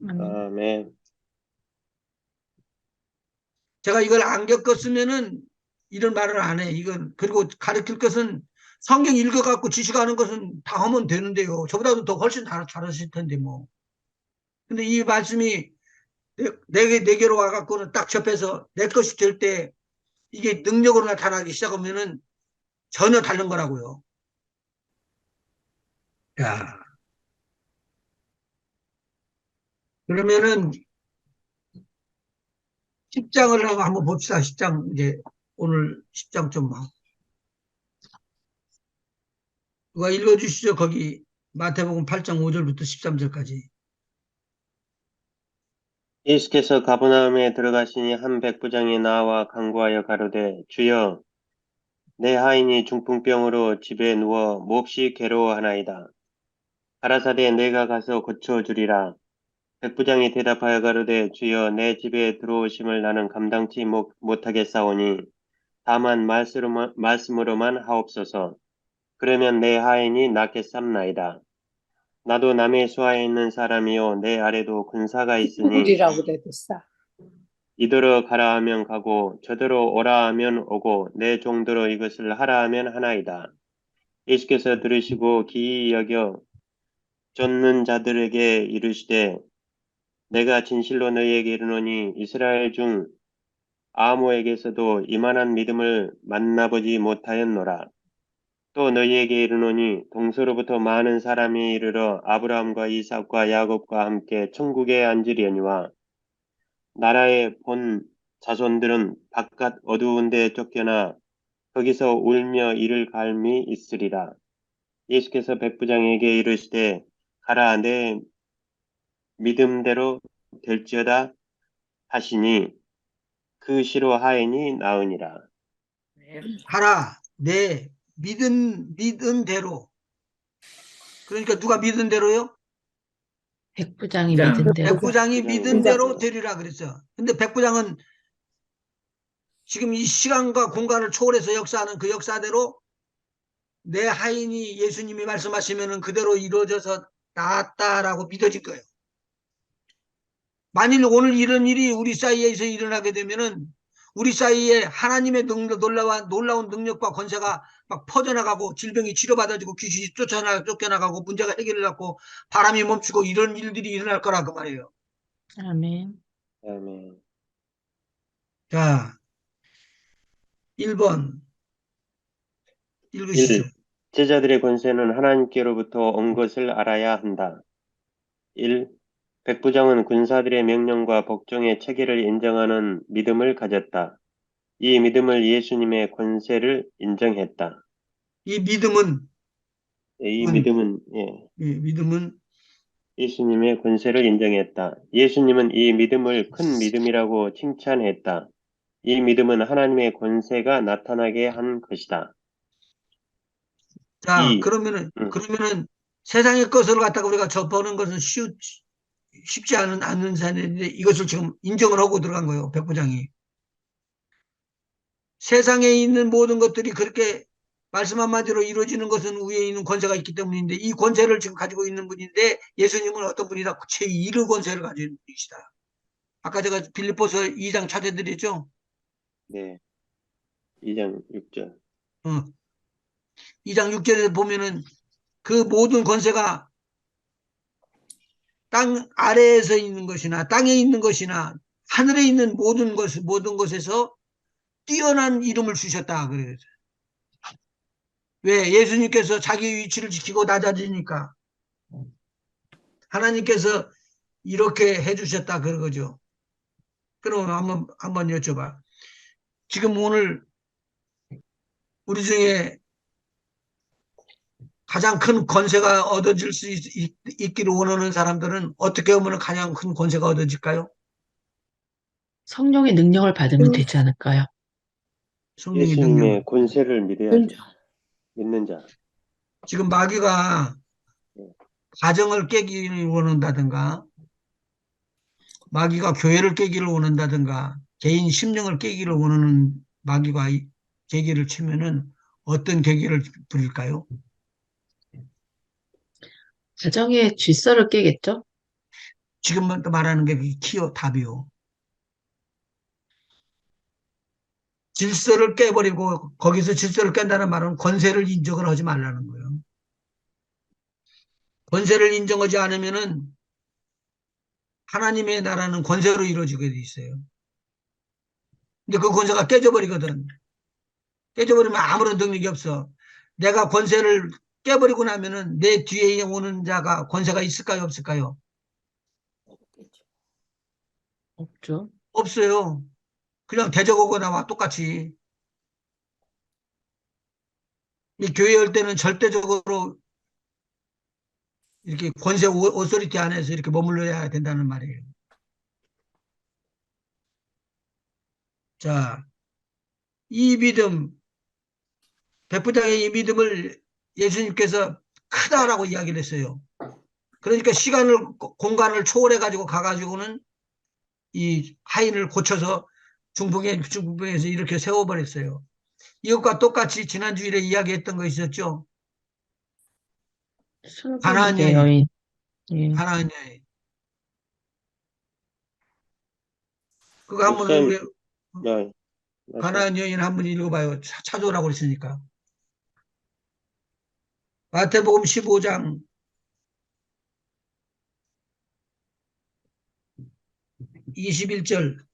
아멘. 제가 이걸 안 겪었으면은 이런 말을 안 해. 이건 그리고 가르칠 것은 성경 읽어갖고 지식하는 것은 다 하면 되는데요. 저보다도 더 훨씬 잘하실 텐데 뭐. 근데 이 말씀이 내게로 와갖고는 딱 접해서 내 것이 될 때 이게 능력으로 나타나기 시작하면은 전혀 다른 거라고요. 야, 그러면은 10장을 한번 봅시다. 10장 이제 오늘 10장 좀 누가 읽어주시죠. 거기 마태복음 8장 5절부터 13절까지. 예수께서 가버나움에 들어가시니 한 백부장이 나와 간구하여 가로되 주여 내 하인이 중풍병으로 집에 누워 몹시 괴로워하나이다. 가라사대 내가 가서 고쳐주리라. 백부장이 대답하여 가로되 주여 내 집에 들어오심을 나는 감당치 못하겠사오니 다만 말씀으로만 하옵소서. 그러면 내 하인이 낫겠삼나이다. 나도 남의 수하에 있는 사람이요 내 아래도 군사가 있으니 우리라고 그랬어. 이더러 가라 하면 가고 저더러 오라 하면 오고 내 종더러 이것을 하라 하면 하나이다. 예수께서 들으시고 기이 여겨 쫓는 자들에게 이르시되 내가 진실로 너희에게 이르노니 이스라엘 중 아무에게서도 이만한 믿음을 만나보지 못하였노라. 또 너희에게 이르노니 동서로부터 많은 사람이 이르러 아브라함과 이삭과 야곱과 함께 천국에 앉으려니와 나라의 본 자손들은 바깥 어두운 데 쫓겨나 거기서 울며 이를 갈미 있으리라. 예수께서 백부장에게 이르시되 가라 내 믿음대로 될지어다 하시니 그 시로 하인이 나으니라. 하라 내 믿은 대로. 그러니까 누가 믿은 대로요? 백부장이 자, 믿은 대로. 백부장이 믿은 대로 되리라 그랬어. 근데 백부장은 지금 이 시간과 공간을 초월해서 역사하는 그 역사대로 내 하인이 예수님이 말씀하시면은 그대로 이루어져서 나았다라고 믿어질 거예요. 만일 오늘 이런 일이 우리 사이에서 일어나게 되면은 우리 사이에 하나님의 놀라운 능력과 권세가 막 퍼져나가고 질병이 치료받아지고 귀신이 쫓겨나가고 문제가 해결되고 바람이 멈추고 이런 일들이 일어날 거라 그 말이에요. 아멘. 아멘. 자, 1번 1. 읽으시죠. 제자들의 권세는 하나님께로부터 온 것을 알아야 한다. 1. 백부장은 군사들의 명령과 복종의 체계를 인정하는 믿음을 가졌다. 이 믿음을 예수님의 권세를 인정했다. 이 믿음은 이 믿음은 믿음은 예수님의 권세를 인정했다. 예수님은 이 믿음을 큰 믿음이라고 칭찬했다. 이 믿음은 하나님의 권세가 나타나게 한 것이다. 자, 2. 그러면은 세상의 것을 갖다가 우리가 접하는 것은 쉽지 않은 사안인데 이것을 지금 인정을 하고 들어간 거예요. 백부장이. 세상에 있는 모든 것들이 그렇게 말씀 한마디로 이루어지는 것은 위에 있는 권세가 있기 때문인데 이 권세를 지금 가지고 있는 분인데 예수님은 어떤 분이다? 제1의 권세를 가지고 있는 분이시다. 아까 제가 빌립보서 2장 찾아드렸죠? 네. 2장 6절. 2장 6절에 보면은 그 모든 권세가 땅 아래에서 있는 것이나 땅에 있는 것이나 하늘에 있는 모든 것에서 뛰어난 이름을 주셨다. 그래요. 왜? 예수님께서 자기 위치를 지키고 낮아지니까 하나님께서 이렇게 해주셨다. 그런 거죠. 그럼 한번 여쭤봐. 지금 오늘 우리 중에 가장 큰 권세가 얻어질 수 있기를 원하는 사람들은 어떻게 하면 가장 큰 권세가 얻어질까요? 성령의 능력을 받으면 되지 않을까요? 성령의 능력을. 예수님의 권세를 믿어야죠. 믿는 자. 지금 마귀가 가정을 깨기를 원한다든가 마귀가 교회를 깨기를 원한다든가 개인 심령을 깨기를 원하는 마귀가 계기를 치면은 어떤 계기를 부릴까요? 가정의 질서를 깨겠죠? 지금 말하는 게 키요 답이요. 질서를 깨버리고 거기서 질서를 깬다는 말은 권세를 인정을 하지 말라는 거예요. 권세를 인정하지 않으면은 하나님의 나라는 권세로 이루어지게 돼 있어요. 근데 그 권세가 깨져버리거든. 깨져버리면 아무런 능력이 없어. 내가 권세를 깨버리고 나면은 내 뒤에 오는 자가 권세가 있을까요, 없을까요? 없죠. 없어요. 그냥 대적하고 나와 똑같이. 이 교회 할 때는 절대적으로 이렇게 권세 오소리티 안에서 이렇게 머물러야 된다는 말이에요. 자, 이 믿음, 백부장의 이 믿음을 예수님께서 크다라고 이야기를 했어요. 그러니까 공간을 초월해 가지고 가가지고는 이 하인을 고쳐서 중풍에서 이렇게 세워버렸어요. 이것과 똑같이 지난 주일에 이야기했던 거 있었죠? 가나안 순국의 여인, 여인. 예. 가나안 여인. 그거 한번 목사님, 우리 네, 말씀. 가나안 여인 한번 읽어봐요. 찾아오라고 그랬으니까. 마태복음 15장 21절.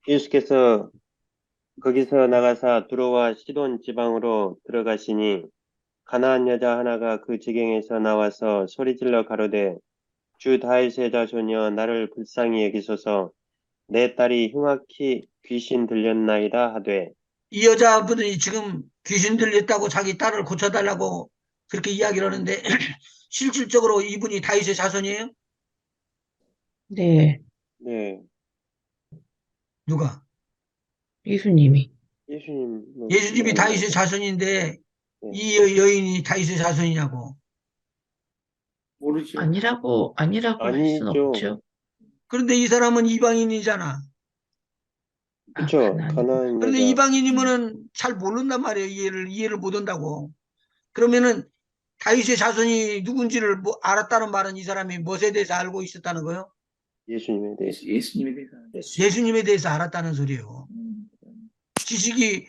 예수께서 거기서 나가사 두로와 시돈 지방으로 들어가시니 가나안 여자 하나가 그 지경에서 나와서 소리질러 가로되 주 다윗의 자손이여 나를 불쌍히 여기소서 내 딸이 흉악히 귀신 들렸나이다 하되 이 여자분이 지금 귀신 들렸다고 자기 딸을 고쳐달라고 그렇게 이야기를 하는데 실질적으로 이분이 다윗의 자손이에요? 네. 네 누가? 예수님이. 예수님 예수님이 말하는 다윗의 거죠. 자손인데 네. 이 여인이 다윗의 자손이냐고. 모르죠. 아니라고 할 수는 아니죠. 없죠. 그런데 이 사람은 이방인이잖아. 아, 그쵸? 가나안. 가나안 그런데 여자 이방인이면은 잘 모른단 말이에요. 이해를 못 한다고. 그러면은 다윗의 자손이 누군지를 알았다는 말은 이 사람이 무엇에 대해서 알고 있었다는 거예요? 예수님에 대해서 예수님에 대해서. 예수님에 대해서 알았다는 소리예요. 지식이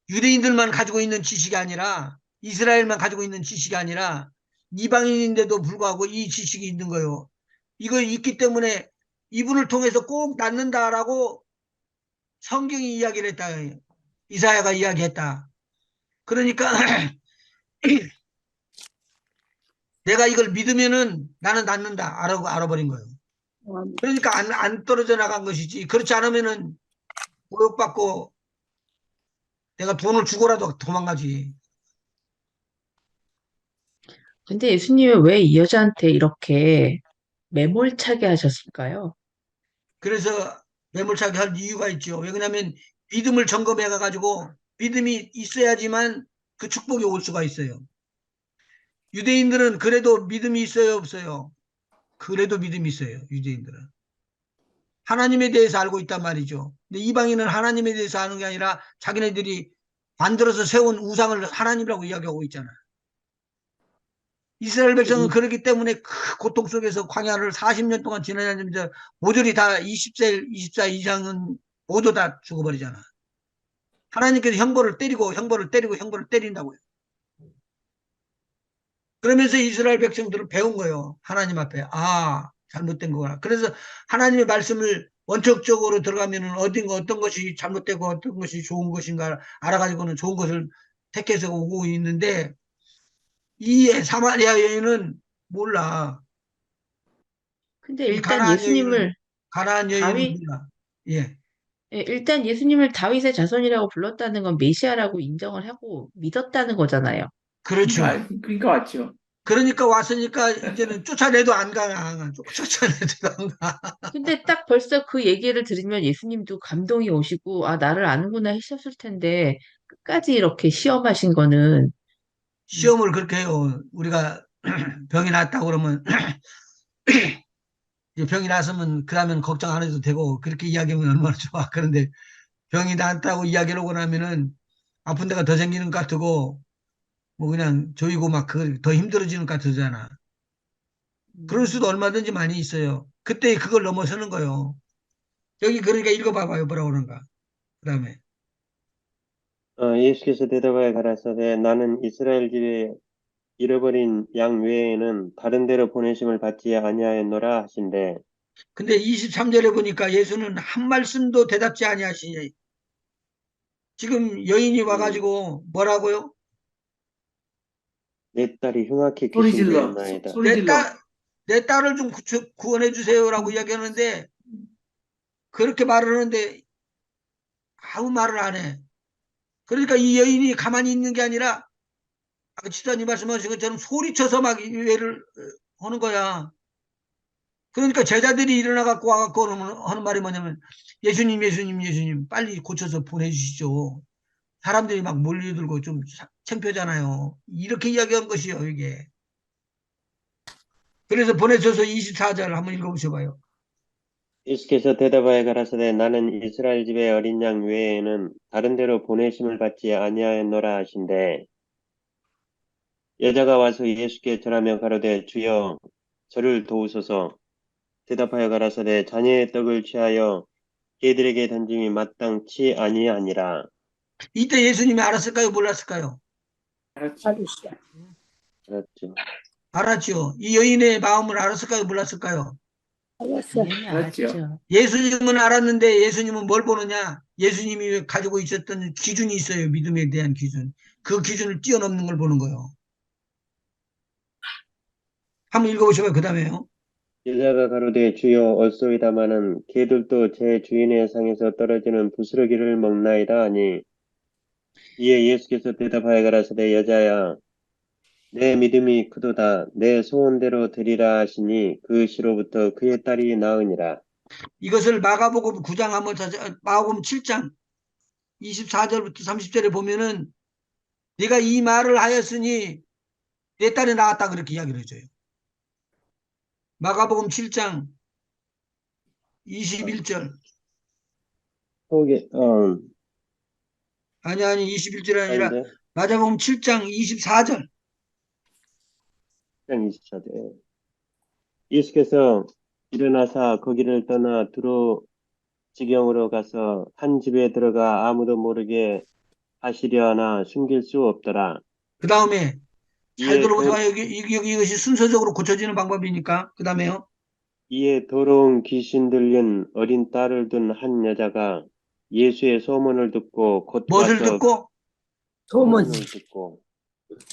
유대인들만 가지고 있는 지식이 아니라 이스라엘만 가지고 있는 지식이 아니라 이방인인데도 불구하고 이 지식이 있는 거예요. 이거 있기 때문에 이분을 통해서 꼭 낫는다라고 성경이 이야기를 했다. 이사야가 이야기했다. 그러니까 내가 이걸 믿으면은 나는 낫는다. 알아버린 거예요. 그러니까 안 떨어져 나간 것이지. 그렇지 않으면은 모욕받고 내가 돈을 주고라도 도망가지. 근데 예수님은 왜 이 여자한테 이렇게 매몰차게 하셨을까요? 그래서 매몰차게 할 이유가 있죠. 왜냐하면 믿음을 점검해 가지고 믿음이 있어야지만 그 축복이 올 수가 있어요. 유대인들은 그래도 믿음이 있어요, 없어요? 그래도 믿음이 있어요, 유대인들은. 하나님에 대해서 알고 있단 말이죠. 근데 이방인은 하나님에 대해서 아는 게 아니라 자기네들이 만들어서 세운 우상을 하나님이라고 이야기하고 있잖아. 이스라엘 백성은 그렇기 때문에 그 고통 속에서 광야를 40년 동안 지나다니면서 모조리 다 20세, 24 이상은 모두 다 죽어버리잖아. 하나님께서 형벌을 때리고 형벌을 때리고 형벌을 때린다고요. 그러면서 이스라엘 백성들은 배운 거예요. 하나님 앞에. 아, 잘못된 거구나. 그래서 하나님의 말씀을 원칙적으로 들어가면은 어떤 것이 잘못되고 어떤 것이 좋은 것인가 알아가지고는 좋은 것을 택해서 오고 있는데 이 사마리아 여인은 몰라. 근데 이 가나안 여인은 다윗, 몰라. 예. 예, 일단 예수님을 다윗의 자손이라고 불렀다는 건 메시아라고 인정을 하고 믿었다는 거잖아요. 그렇죠. 그러니까 왔죠. 그러니까 왔으니까 이제는 쫓아내도 안 가. 쫓아내도 안 가. 근데 딱 벌써 그 얘기를 들으면 예수님도 감동이 오시고, 아, 나를 아는구나 하셨을 텐데, 끝까지 이렇게 시험하신 거는, 음, 시험을 그렇게 해요. 우리가 병이 났다고 그러면 이제 병이 났으면 그러면 걱정 안 해도 되고 그렇게 이야기하면 얼마나 좋아. 그런데 병이 났다고 이야기를 하고 나면은 아픈 데가 더 생기는 것 같고 뭐 그냥 조이고 막 더 힘들어지는 것 같잖아. 그럴 수도 음, 얼마든지 많이 있어요. 그때 그걸 넘어서는 거예요. 여기 그러니까 읽어봐봐요. 뭐라고 그런가. 그다음에 예수께서 대답하여 가라사대 나는 이스라엘 집에 잃어버린 양 외에는 다른 데로 보내심을 받지 아니하였노라 하신대. 근데 23절에 보니까 예수는 한 말씀도 대답지 아니하시니 지금 여인이 음, 와가지고 뭐라고요? 내 딸이 흉악히 소리 질러, 귀신되었나이다. 소리 내 질러. 딸, 내 딸을 좀 구원해 주세요라고 이야기하는데 그렇게 말을 하는데 아무 말을 안 해. 그러니까 이 여인이 가만히 있는 게 아니라 아까 집사님 말씀하신 것처럼 소리쳐서 막 이해를 하는 거야. 그러니까 제자들이 일어나 갖고 와갖고 하는 말이 뭐냐면 예수님, 예수님, 예수님 빨리 고쳐서 보내주시죠. 사람들이 막 몰려들고 좀 창피하잖아요. 이렇게 이야기한 것이요, 이게. 그래서 보내셔서 24절 한번 읽어보셔봐요. 예수께서 대답하여 가라사대 나는 이스라엘 집의 어린 양 외에는 다른 데로 보내심을 받지 아니하였노라 하신대. 여자가 와서 예수께 절하며 가로되 주여 저를 도우소서. 대답하여 가라사대 자녀의 떡을 취하여 개들에게 던짐이 마땅치 아니하니라. 이때 예수님이 알았을까요? 몰랐을까요? 알았지. 알았죠. 알았죠. 이 여인의 마음을 알았을까요? 몰랐을까요? 당연히 알았죠. 알았죠. 예수님은 알았는데 예수님은 뭘 보느냐? 예수님이 가지고 있었던 기준이 있어요. 믿음에 대한 기준. 그 기준을 뛰어넘는 걸 보는 거예요. 한번 읽어보셔봐요. 그 다음에요. 여자가 가로되 주여 얼쏘이다마는 개들도 제 주인의 상에서 떨어지는 부스러기를 먹나이다 하니 이에 예수께서 대답하여 가라사대 여자야 내 믿음이 크도다 내 소원대로 되리라 하시니 그 시로부터 그의 딸이 나으니라. 이것을 마가복음 9장 한번 마가복음 7장 24절부터 30절에 보면은 네가 이 말을 하였으니 내 딸이 나았다 그렇게 이야기를 해줘요. 마가복음 7장 21절 속에 아니 21절이 아니라 아닌데 마가복음 7장 24절 1장 24절 예수께서 일어나사 거기를 떠나 두로 지경으로 가서 한 집에 들어가 아무도 모르게 하시려 하나 숨길 수 없더라. 그 다음에 잘 이에 들어보세요. 여기 이것이 순서적으로 고쳐지는 방법이니까 그 다음에요. 이에 더러운 귀신 들린 어린 딸을 둔 한 여자가 예수의 소문을 듣고 곧 무엇을 가서 듣고? 소문. 소문을 듣고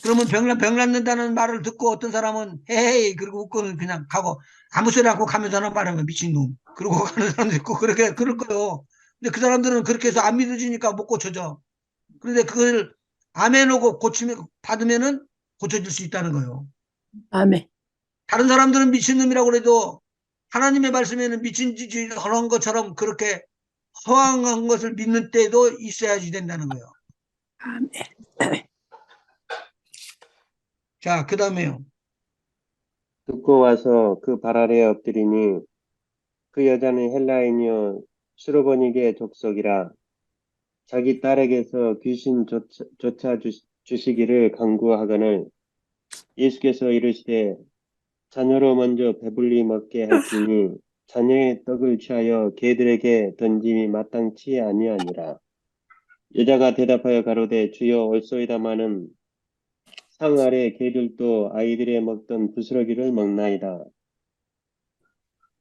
그러면 병 낫는다는 말을 듣고 어떤 사람은 헤헤이 그리고 웃고는 그냥 가고 아무 소리 않고 가면서는 말하면 미친놈 그러고 가는 사람도 있고 그렇게 그럴 거예요. 근데 그 사람들은 그렇게 해서 안 믿어지니까 못 고쳐져. 그런데 그걸 아멘하고 고치면 받으면은 고쳐질 수 있다는 거예요. 아멘. 다른 사람들은 미친놈이라고 그래도 하나님의 말씀에는 미친 짓을 하는 것처럼 그렇게 허황한 것을 믿는 때도 있어야지 된다는 거예요. 아멘. 자, 그 다음에요. 듣고 와서 그 발 아래에 엎드리니 그 여자는 헬라인이요 수르보니게 족속이라 자기 딸에게서 귀신 쫓아 주시기를 간구하거늘 예수께서 이르시되 자녀로 먼저 배불리 먹게 할지니 자녀의 떡을 취하여 개들에게 던짐이 마땅치 아니하니라. 여자가 대답하여 가로되 주여 옳소이다마는 상 아래 개들도 아이들의 먹던 부스러기를 먹나이다.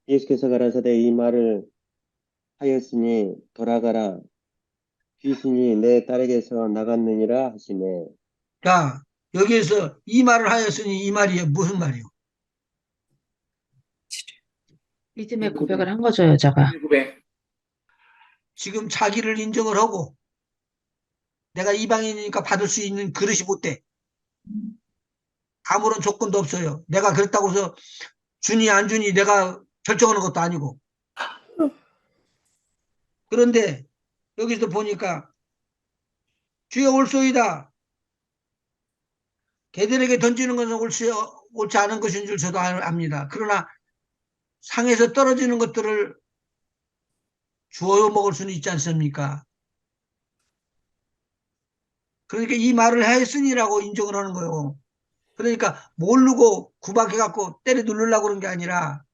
예수께서 가라사대 이 말을 하였으니 돌아가라 귀신이 내 딸에게서 나갔느니라 하시매. 자, 여기에서 이 말을 하였으니 이 말이 무슨 말이요? 믿음의 고백을 한 거죠, 여자가. 고백. 지금 자기를 인정을 하고 내가 이방인이니까 받을 수 있는 그릇이 못 돼. 아무런 조건도 없어요. 내가 그랬다고 해서 주니 안 주니 내가 결정하는 것도 아니고. 그런데 여기서 보니까 주여 옳소이다. 개들에게 던지는 것은 옳지 않은 것인 줄 저도 압니다. 그러나 상에서 떨어지는 것들을 주워 먹을 수는 있지 않습니까? 그러니까 이 말을 하였으니라고 인정을 하는 거예요. 그러니까 모르고 구박해갖고 때려 누르려고 그런 게 아니라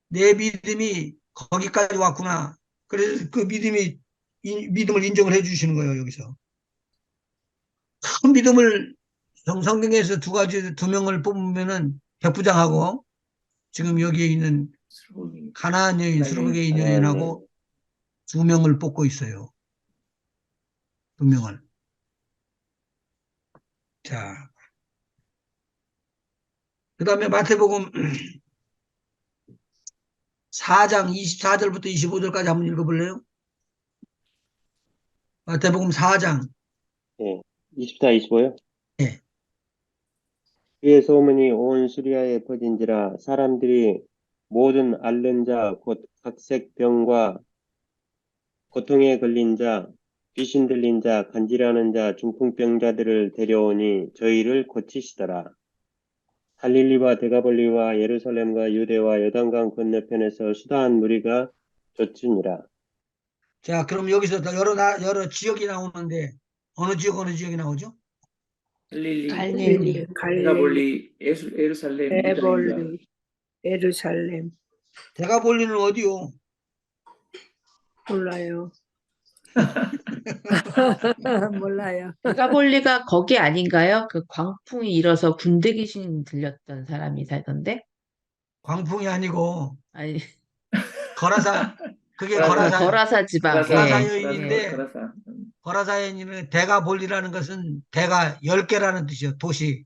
내 믿음이 거기까지 왔구나. 그래서 그 믿음을 인정을 해주시는 거예요, 여기서. 큰 믿음을 성경에서 두 명을 뽑으면은 백부장하고 지금 여기에 있는 가나안 여인, 수르베개 여인하고 두 명을 뽑고 있어요. 두 명을. 자, 그 다음에 마태복음 4장 24절부터 25절까지 한번 읽어볼래요? 마태복음 4장. 예, 24, 25요? 예. 그의 소문이 온 수리아에 퍼진지라 사람들이 모든 앓는 자 곧 각색 병과 고통에 걸린 자 귀신 들린 자 간질하는 자 중풍병자들을 데려오니 저희를 고치시더라. 갈릴리와 데가볼리와 예루살렘과 유대와 요단강 건너편에서 수다한 무리가 쫓으니라. 자, 그럼 여기서 여러 지역이 나오는데 어느 지역이 나오죠? 갈릴리, 갈릴리. 데가볼리, 예루살렘, 유다, 유다. 에볼리, 예루살렘. 데가볼리는 어디요? 몰라요. 몰라요. 데가볼리가 거기 아닌가요? 그 광풍이 일어서 군대 귀신 들렸던 사람이 살던데? 광풍이 아니고 아니, 거라사. 그게 거라사. 거라사 지방. 거라사 예. 여인인데 거라사. 거라사 여인은 데가볼리라는 것은 대가 10개라는 뜻이요. 도시.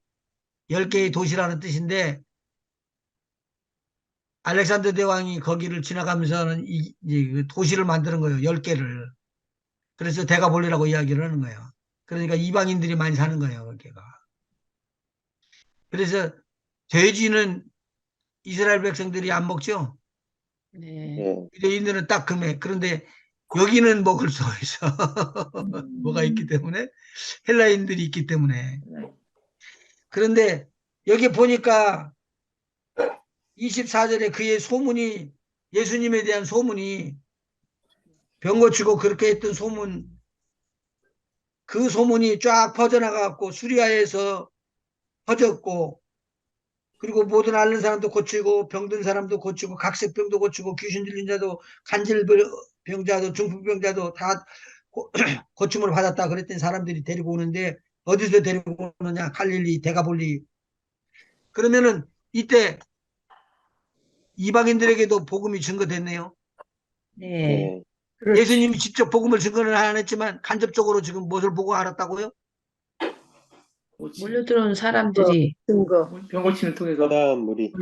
10개의 도시라는 뜻인데 알렉산더 대왕이 거기를 지나가면서는 그 도시를 만드는 거예요. 10개를. 그래서 데가볼리라고 이야기를 하는 거예요. 그러니까 이방인들이 많이 사는 거예요. 거기가. 그래서 돼지는 이스라엘 백성들이 안 먹죠. 네. 예, 유대인들은 딱 금해. 그런데 여기는 먹을 수가 있어. 뭐가 있기 때문에 헬라인들이 있기 때문에. 그런데 여기 보니까 24절에 그의 소문이 예수님에 대한 소문이 병 고치고 그렇게 했던 소문 그 소문이 쫙 퍼져나가고 수리아에서 퍼졌고 그리고 모든 앓는 사람도 고치고 병든 사람도 고치고 각색병도 고치고 귀신 들린 자도 간질병자도 중풍병자도 다 고침을 받았다 그랬더니 사람들이 데리고 오는데 어디서 데리고 오느냐 갈릴리 데가볼리 그러면은 이때 이방인들에게도 복음이 증거됐네요. 네. 네. 그렇지. 예수님이 직접 복음을 증거는 안 했지만 간접적으로 지금 무엇을 보고 알았다고요? 몰려들어온 사람들이 증거. 병 고침을 통해서 허다한 무리.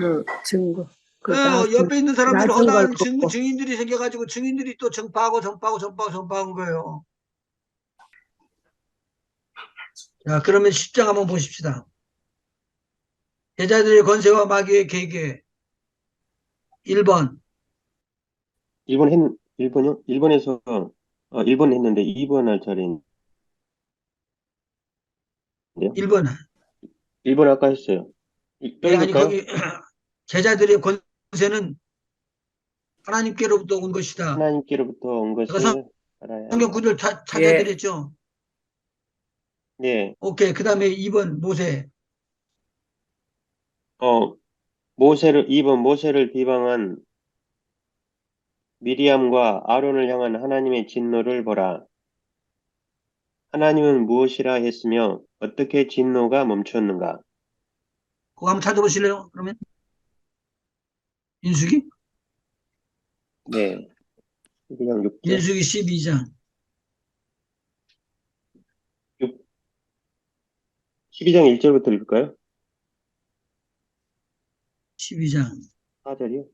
증거. 그 나중, 옆에 있는 사람들이 나중 걸 허다한 보고. 증인들이 생겨가지고 증인들이 또 전파한 거예요. 자, 그러면 10장 한번 보십시다. 제자들의 권세와 마귀의 계계. 1번. 일본요? 일본에서, 일본 했는데 2번 할 차례인데요. 1번. 일본 아까 했어요. 또 아니, 읽을까요? 거기, 제자들의 권세는 하나님께로부터 온 것이다. 하나님께로부터 온 제가 것을 알아야 성경 한다. 구절 찾아드렸죠. 네. 오케이. 그 다음에 2번, 모세. 어, 2번 모세를 비방한 미리암과 아론을 향한 하나님의 진노를 보라. 하나님은 무엇이라 했으며 어떻게 진노가 멈췄는가? 그거 한번 찾아보실래요? 그러면? 민수기? 네. 그냥 6절. 민수기 12장. 12장 1절부터 읽을까요? 12장. 4절이요?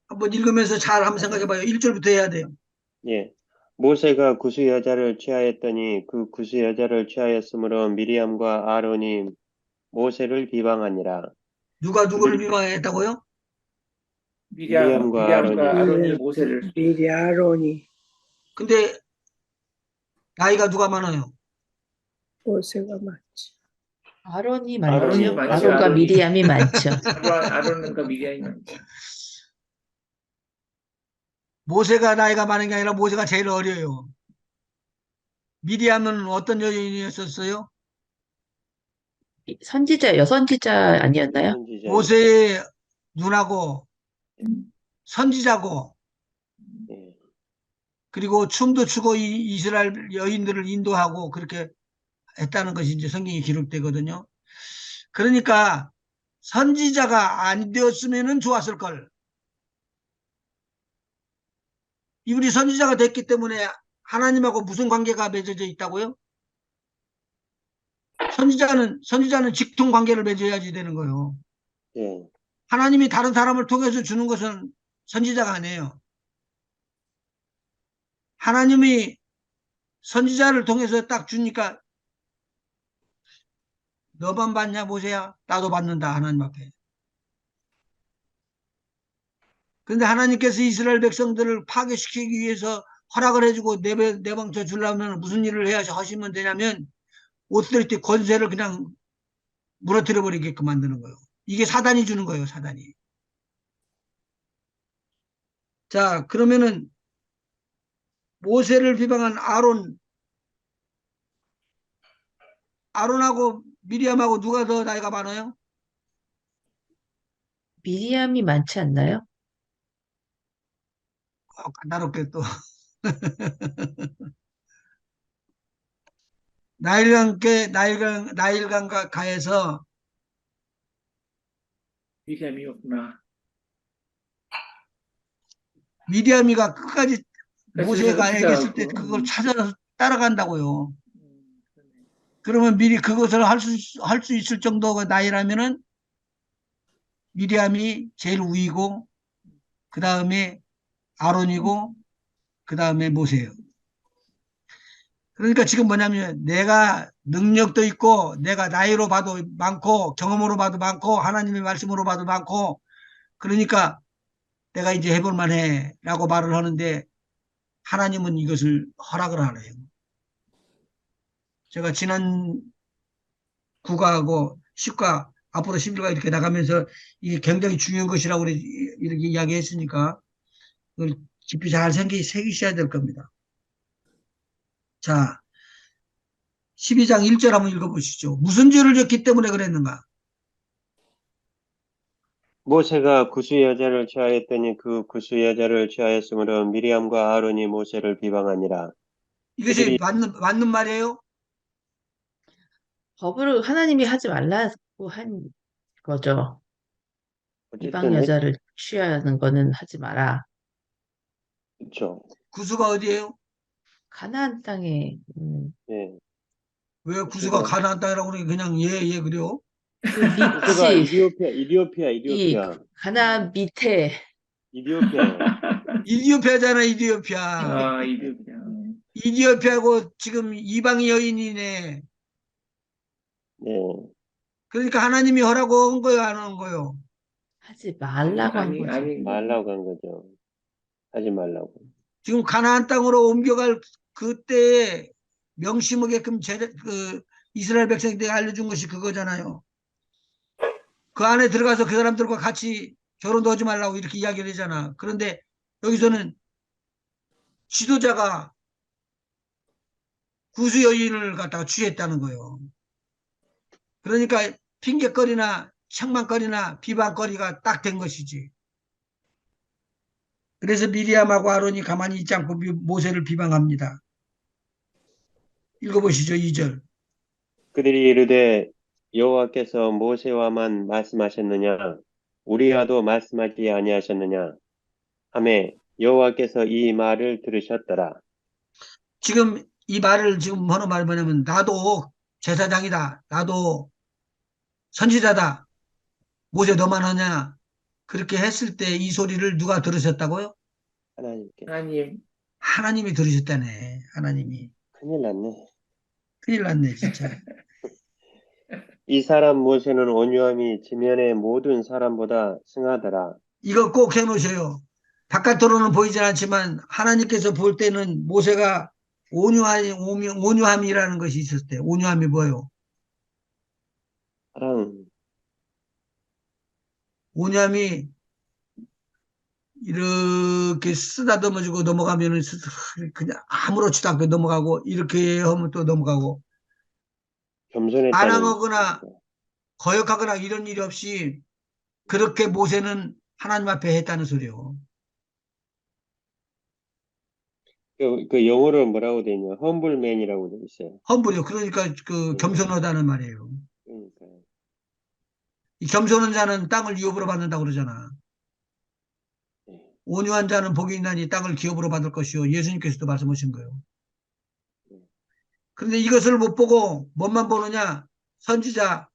한번 읽으면서 잘 한번 생각해봐요. 1절부터 해야 돼요. 예. 모세가 구스 여자를 취하였더니 그 구스 여자를 취하였으므로 미리암과 아론이 모세를 비방하니라. 누가 누구를 비방했다고요? 미리암과 미리암과 아론이. 아론이 모세를 미리 아론이 근데 나이가 누가 많아요? 모세가 맞지. 아론이 아론이 많죠. 많지, 아론과 아론이. 미리암이 많죠. 아론과 미리암이 많죠. 모세가 나이가 많은 게 아니라 모세가 제일 어려요. 미리암은 어떤 여인이었었어요? 선지자, 여선지자 아니었나요? 선지자. 모세의 누나고 선지자고 예. 그리고 춤도 추고 이스라엘 여인들을 인도하고 그렇게 했다는 것이 이제 성경에 기록되거든요. 그러니까 선지자가 안 되었으면 좋았을 걸. 이분이 선지자가 됐기 때문에 하나님하고 무슨 관계가 맺어져 있다고요? 선지자는 직통 관계를 맺어야지 되는 거예요. 예. 하나님이 다른 사람을 통해서 주는 것은 선지자가 아니에요. 하나님이 선지자를 통해서 딱 주니까 너만 받냐 모세야? 나도 받는다 하나님 앞에. 그런데 하나님께서 이스라엘 백성들을 파괴시키기 위해서 허락을 해주고 내방쳐 주려면 무슨 일을 해야 하시면 되냐면 오토리티 권세를 그냥 무너뜨려 버리게끔 만드는 거예요. 이게 사단이 주는 거예요, 사단이. 자, 그러면은 모세를 비방한 아론하고 미리암하고 누가 더 나이가 많아요? 미리암이 많지 않나요? 까다롭게 또 나일강과 가에서 미리암이었구나. 미디암이가 끝까지 모세가 그래서 얘기했을 때 그걸 찾아서 따라간다고요. 그러면 미리 그것을 할 수 있을 정도가 나이라면은 미디암이 제일 우이고 그 다음에 아론이고 그 다음에 모세예요. 그러니까 지금 뭐냐면 내가 능력도 있고 내가 나이로 봐도 많고 경험으로 봐도 많고 하나님의 말씀으로 봐도 많고 그러니까 내가 이제 해볼 만해 라고 말을 하는데 하나님은 이것을 허락을 안 해요. 제가 지난 9가하고 10가 앞으로 11가 이렇게 나가면서 이게 굉장히 중요한 것이라고 이렇게 이야기했으니까 그걸 깊이 잘 새기셔야 될 겁니다. 자, 12장 1절 한번 읽어보시죠. 무슨 죄를 졌기 때문에 그랬는가? 모세가 구스 여자를 취하였더니 그 구스 여자를 취하였으므로 미리암과 아론이 모세를 비방하니라. 이것이 맞는 말이에요? 법을 하나님이 하지 말라고 한 거죠. 이방 어쨌든 여자를 취하는 거는 하지 마라. 했죠. 구수가 어디예요? 가나안 땅에 예. 왜 구수가 구수가 가나안 땅이라고 그러니 그냥 예 그래요? 그 구수가 밑이 이 이디오피아, 가나안 밑에 이디오피아예요. 이디오피아잖아, 이디오피아. 이게 그냥 이디오피아고 지금 이방 여인이네. 네. 그러니까 하나님이 허라고 한 거예요, 안 한 거예요? 하지 말라고 한 거지. 아닌 거죠. 말라고 한 거죠. 하지 말라고. 지금 가나안 땅으로 옮겨갈 그때에 명심하게끔 이스라엘 백성들에게 알려준 것이 그거잖아요. 그 안에 들어가서 그 사람들과 같이 결혼도 하지 말라고 이렇게 이야기를 하잖아. 그런데 여기서는 지도자가 구수 여인을 갖다가 취했다는 거예요. 그러니까 핑계거리나 책망거리나 비방거리가 딱 된 것이지. 그래서 미리암하고 아론이 가만히 있지 않고 모세를 비방합니다. 읽어보시죠, 2절. 그들이 이르되 여호와께서 모세와만 말씀하셨느냐 우리와도 말씀하지 아니하셨느냐 하매 여호와께서 이 말을 들으셨더라. 지금 이 말을 지금 뭐는 말 뭐냐면 나도 제사장이다. 나도 선지자다. 모세 너만 하냐. 그렇게 했을 때 이 소리를 누가 들으셨다고요? 하나님께 하나님, 하나님이 들으셨다네. 하나님이. 큰일 났네. 큰일 났네, 진짜. 이 사람 모세는 온유함이 지면의 모든 사람보다 승하더라. 이거 꼭 해놓으셔요. 바깥으로는 보이지 않지만 하나님께서 볼 때는 모세가 온유함이라는 것이 있었을 때. 온유함이 뭐예요? 사랑 온유함이 이렇게 쓰다듬어주고 넘어가면은 그냥 아무렇지도 않게 넘어가고 이렇게 하면 또 넘어가고 겸손했다는 반항하거나 거역하거나 이런 일이 없이 그렇게 모세는 하나님 앞에 했다는 소리요. 그 영어로 뭐라고 돼 있냐? 험블맨이라고 돼 있어요. 험불이요. 그러니까 그 겸손하다는 말이에요. 그러니까 이 겸손한 자는 땅을 기업으로 받는다고 그러잖아. 예. 온유한 자는 복이 있나니 땅을 기업으로 받을 것이요. 예수님께서도 말씀하신 거예요. 그런데 이것을 못 보고 뭐만 보느냐? 선지자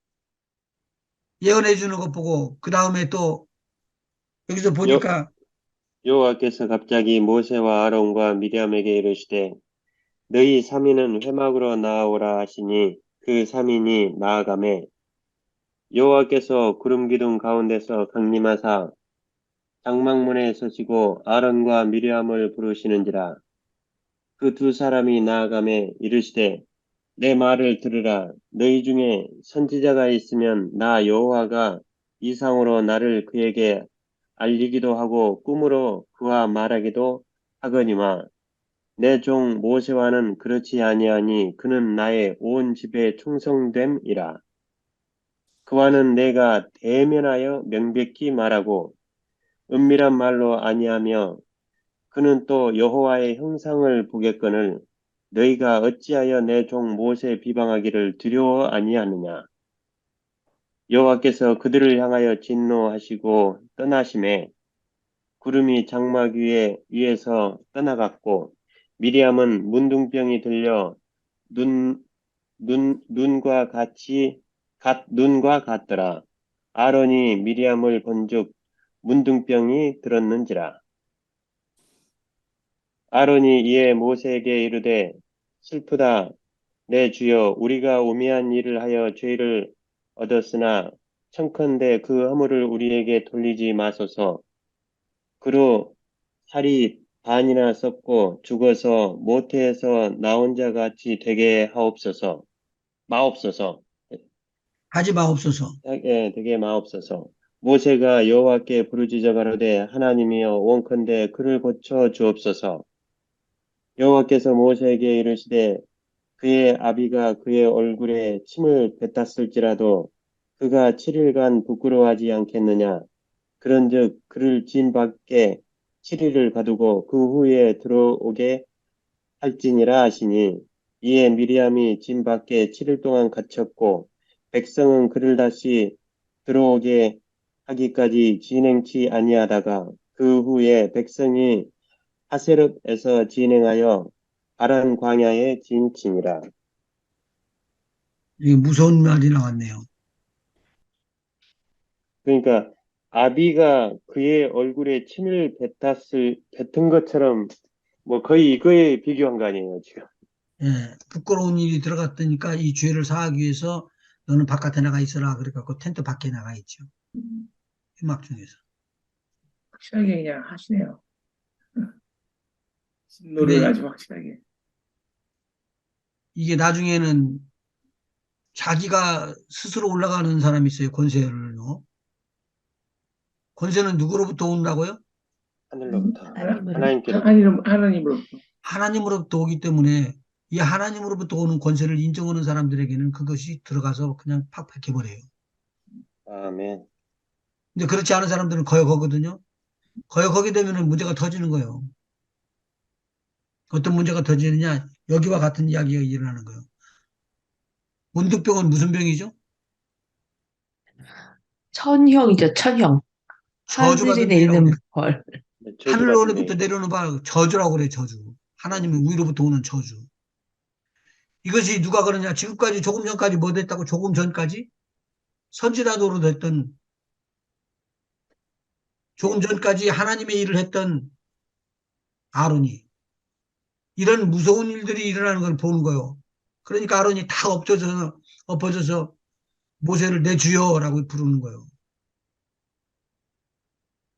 예언해 주는 것 보고 그 다음에 또 여기서 여, 보니까 여호와께서 갑자기 모세와 아론과 미리암에게 이르시되 너희 삼인은 회막으로 나아오라 하시니 그 삼인이 나아가매 여호와께서 구름 기둥 가운데서 강림하사 장막문에 서시고 아론과 미리암을 부르시는지라 그 두 사람이 나아가매 이르시되 내 말을 들으라 너희 중에 선지자가 있으면 나 여호와가 이상으로 나를 그에게 알리기도 하고 꿈으로 그와 말하기도 하거니와 내 종 모세와는 그렇지 아니하니 그는 나의 온 집에 충성됨이라. 그와는 내가 대면하여 명백히 말하고 은밀한 말로 아니하며 그는 또 여호와의 형상을 보겠거늘 너희가 어찌하여 내 종 모세 비방하기를 두려워 아니하느냐. 여호와께서 그들을 향하여 진노하시고 떠나심에 구름이 장막 위에서 떠나갔고 미리암은 문둥병이 들려 눈, 눈과 같더라. 아론이 미리암을 본즉 문둥병이 들었는지라. 아론이 이에 모세에게 이르되 슬프다 내 주여 우리가 우매한 일을 하여 죄를 얻었으나 청컨대 그 허물을 우리에게 돌리지 마소서. 그로 살이 반이나 썩고 죽어서 모태에서 나온 자 같이 되게 하옵소서. 마옵소서. 하지 마옵소서. 되게 마옵소서. 모세가 여호와께 부르짖어 가로되 하나님이여 원컨대 그를 고쳐 주옵소서. 여호와께서 모세에게 이르시되 그의 아비가 그의 얼굴에 침을 뱉었을지라도 그가 7일간 부끄러워하지 않겠느냐. 그런즉 그를 진 밖에 7일을 가두고 그 후에 들어오게 할지니라 하시니 이에 미리암이 진 밖에 7일 동안 갇혔고 백성은 그를 다시 들어오게 하기까지 진행치 아니하다가 그 후에 백성이 하세럽에서 진행하여 바란 광야에 진치니라. 이게 무서운 말이 나왔네요. 그러니까 아비가 그의 얼굴에 침을 뱉은 것처럼 뭐 거의 이거에 비교한 거 아니에요, 지금. 예, 부끄러운 일이 들어갔다니까 이 죄를 사하기 위해서 너는 바깥에 나가 있어라. 그래갖고 텐트 밖에 나가 있죠. 휴막 중에서. 확실하게 그냥 하시네요. 진노를 근데 아주 확실하게. 이게 나중에는 자기가 스스로 올라가는 사람이 있어요. 권세를요. 권세는 누구로부터 온다고요? 하늘로부터 하나님으로. 하나님으로부터. 하나님으로부터 오기 때문에 이 하나님으로부터 오는 권세를 인정하는 사람들에게는 그것이 들어가서 그냥 팍팍 해버려요. 아멘. 근데 그렇지 않은 사람들은 거역하거든요. 거역하게 되면 문제가 터지는 거예요. 어떤 문제가 터지느냐? 여기와 같은 이야기가 일어나는 거예요. 문득병은 무슨 병이죠? 천형이죠, 천형. 하늘이 저주받은 병이라고 내리는 그래요. 벌. 하늘로부터 내려오는 바 저주라고 그래요. 저주. 하나님의 위로부터 오는 저주. 이것이 누가 그러냐? 지금까지 조금 전까지 뭐 됐다고? 조금 전까지 선지자도로 됐던, 조금 전까지 하나님의 일을 했던 아론이 이런 무서운 일들이 일어나는 걸 보는 거예요. 그러니까 아론이 다 엎어져서 모세를 내 주여라고 부르는 거예요.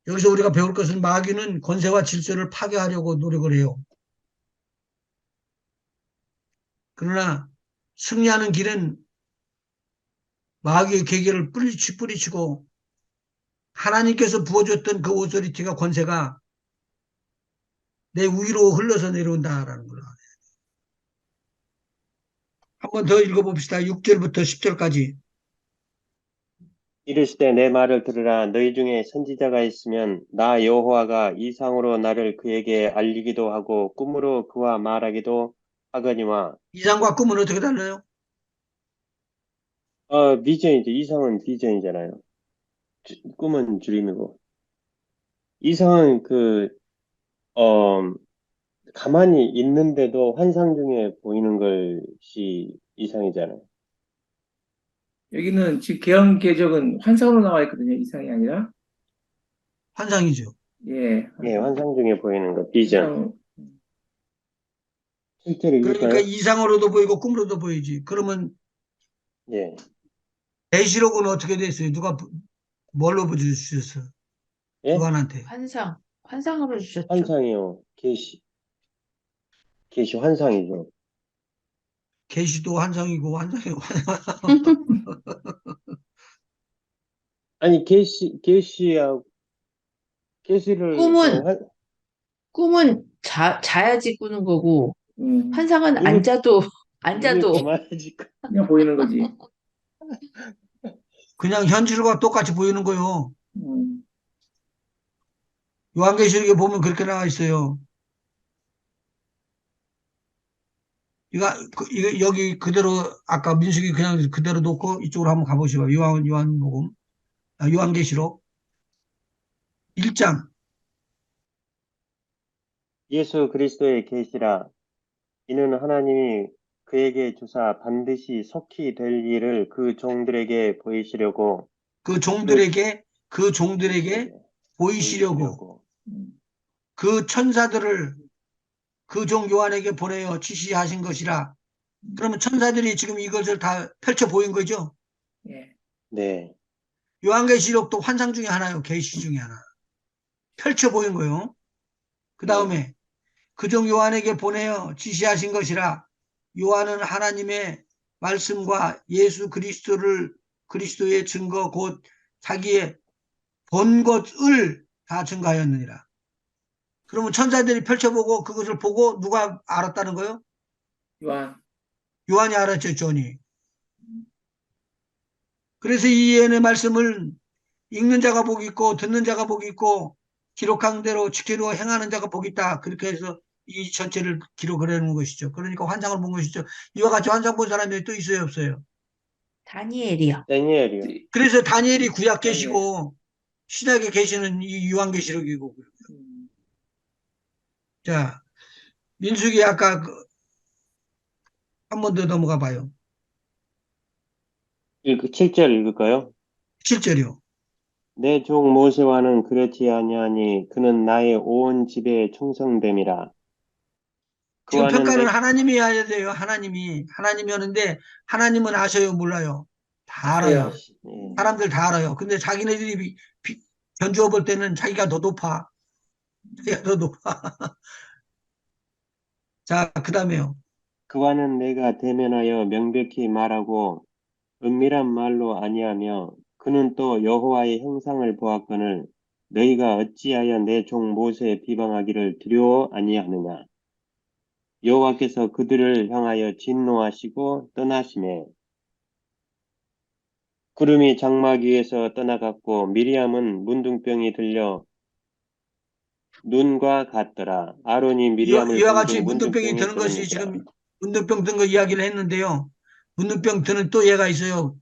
여기서 우리가 배울 것은 마귀는 권세와 질서를 파괴하려고 노력을 해요. 그러나 승리하는 길은 마귀의 계계를 뿌리치고 하나님께서 부어줬던 그 오소리티가 권세가 내 위로 흘러서 내려온다라는 걸 알아요. 한 번 더 읽어봅시다. 6절부터 10절까지. 이르시되 내 말을 들으라. 너희 중에 선지자가 있으면 나 여호와가 이상으로 나를 그에게 알리기도 하고 꿈으로 그와 말하기도 하거니와. 이상과 꿈은 어떻게 달라요? 비전이죠. 이상은 비전이잖아요. 꿈은 주림이고. 이상은 어, 가만히 있는데도 환상 중에 보이는 것이 이상이잖아요. 여기는 지금 개헌개적은 환상으로 나와 있거든요. 이상이 아니라. 환상이죠. 예. 예, 환상 중에 보이는 것, 비전. 환상. 실제로 그러니까 읽을까요? 이상으로도 보이고 꿈으로도 보이지. 그러면 예, 계시록은 어떻게 됐어요? 누가 뭘로 보여주셨어요? 예? 요한한테. 환상으로 주셨죠. 환상이요. 계시 환상이죠. 계시도 환상이고 아니, 계시를, 꿈은 자야지 꾸는 거고, 음, 환상은 눈을, 눈을 앉아도 감아야지. 그냥 보이는 거지. 그냥 현실과 똑같이 보이는 거요. 음, 요한계시록에 보면 그렇게 나와 있어요. 이거 여기 그대로 아까 민숙이 그냥 그대로 놓고 이쪽으로 한번 가보시죠. 요한복음, 요한계시록 1장. 예수 그리스도의 계시라. 이는 하나님이 그에게 주사 반드시 속히 될 일을 그 종들에게 보이시려고 그 종들에게 보이시려고 음, 그 천사들을 그 종 요한에게 보내어 지시하신 것이라. 그러면 천사들이 지금 이것을 다 펼쳐 보인 거죠. 예. 네, 요한계시록도 환상 중에 하나요. 계시 중에 하나. 펼쳐 보인 거요. 그 다음에 그 종 요한에게 보내어 지시하신 것이라. 요한은 하나님의 말씀과 예수 그리스도의 증거 곧 자기의 본 것을 다 증가하였느니라. 그러면 천사들이 펼쳐보고 그것을 보고 누가 알았다는 거요? 요한. 요한이 알았죠, 존이. 그래서 이 예언의 말씀을 읽는 자가 복이 있고 듣는 자가 복이 있고 기록한 대로 지키려 행하는 자가 복이 있다. 그렇게 해서 이 전체를 기록을 해놓은 것이죠. 그러니까 환상을 본 것이죠. 이와 같이 환상 본 사람이 또 있어요, 없어요? 다니엘이요. 다니엘이요. 그래서 다니엘이 구약 다니엘. 계시고 신약에 계시는 이 요한계시록이고. 자, 민수기 아까 한 번 더 넘어가 봐요. 7절 읽을까요? 7절이요. 내 종 모세와는 그렇지 아니하니 그는 나의 온 집에 충성됨이라. 지금 그와는 평가는 내 하나님이 해야 돼요. 하나님이 하는데 하나님은 아셔요, 몰라요? 다 알아요. 예. 사람들 다 알아요. 근데 자기네들이 견주어 볼 때는 자기가 더 높아. 자기가 더 높아. 자, 그 다음에요. 그와는 내가 대면하여 명백히 말하고 은밀한 말로 아니하며 그는 또 여호와의 형상을 보았거늘 너희가 어찌하여 내 종 모세에 비방하기를 두려워 아니하느냐. 여호와께서 그들을 향하여 진노하시고 떠나시매 구름이 장막 위에서 떠나갔고 미리암은 문둥병이 들려 눈과 같더라. 아론이 미리암을 이와 같이 본중 문둥병이 문둥병이 드는 것이 들었느니라. 지금 문둥병 든 거 이야기를 했는데요. 문둥병 드는 또 얘가 있어요.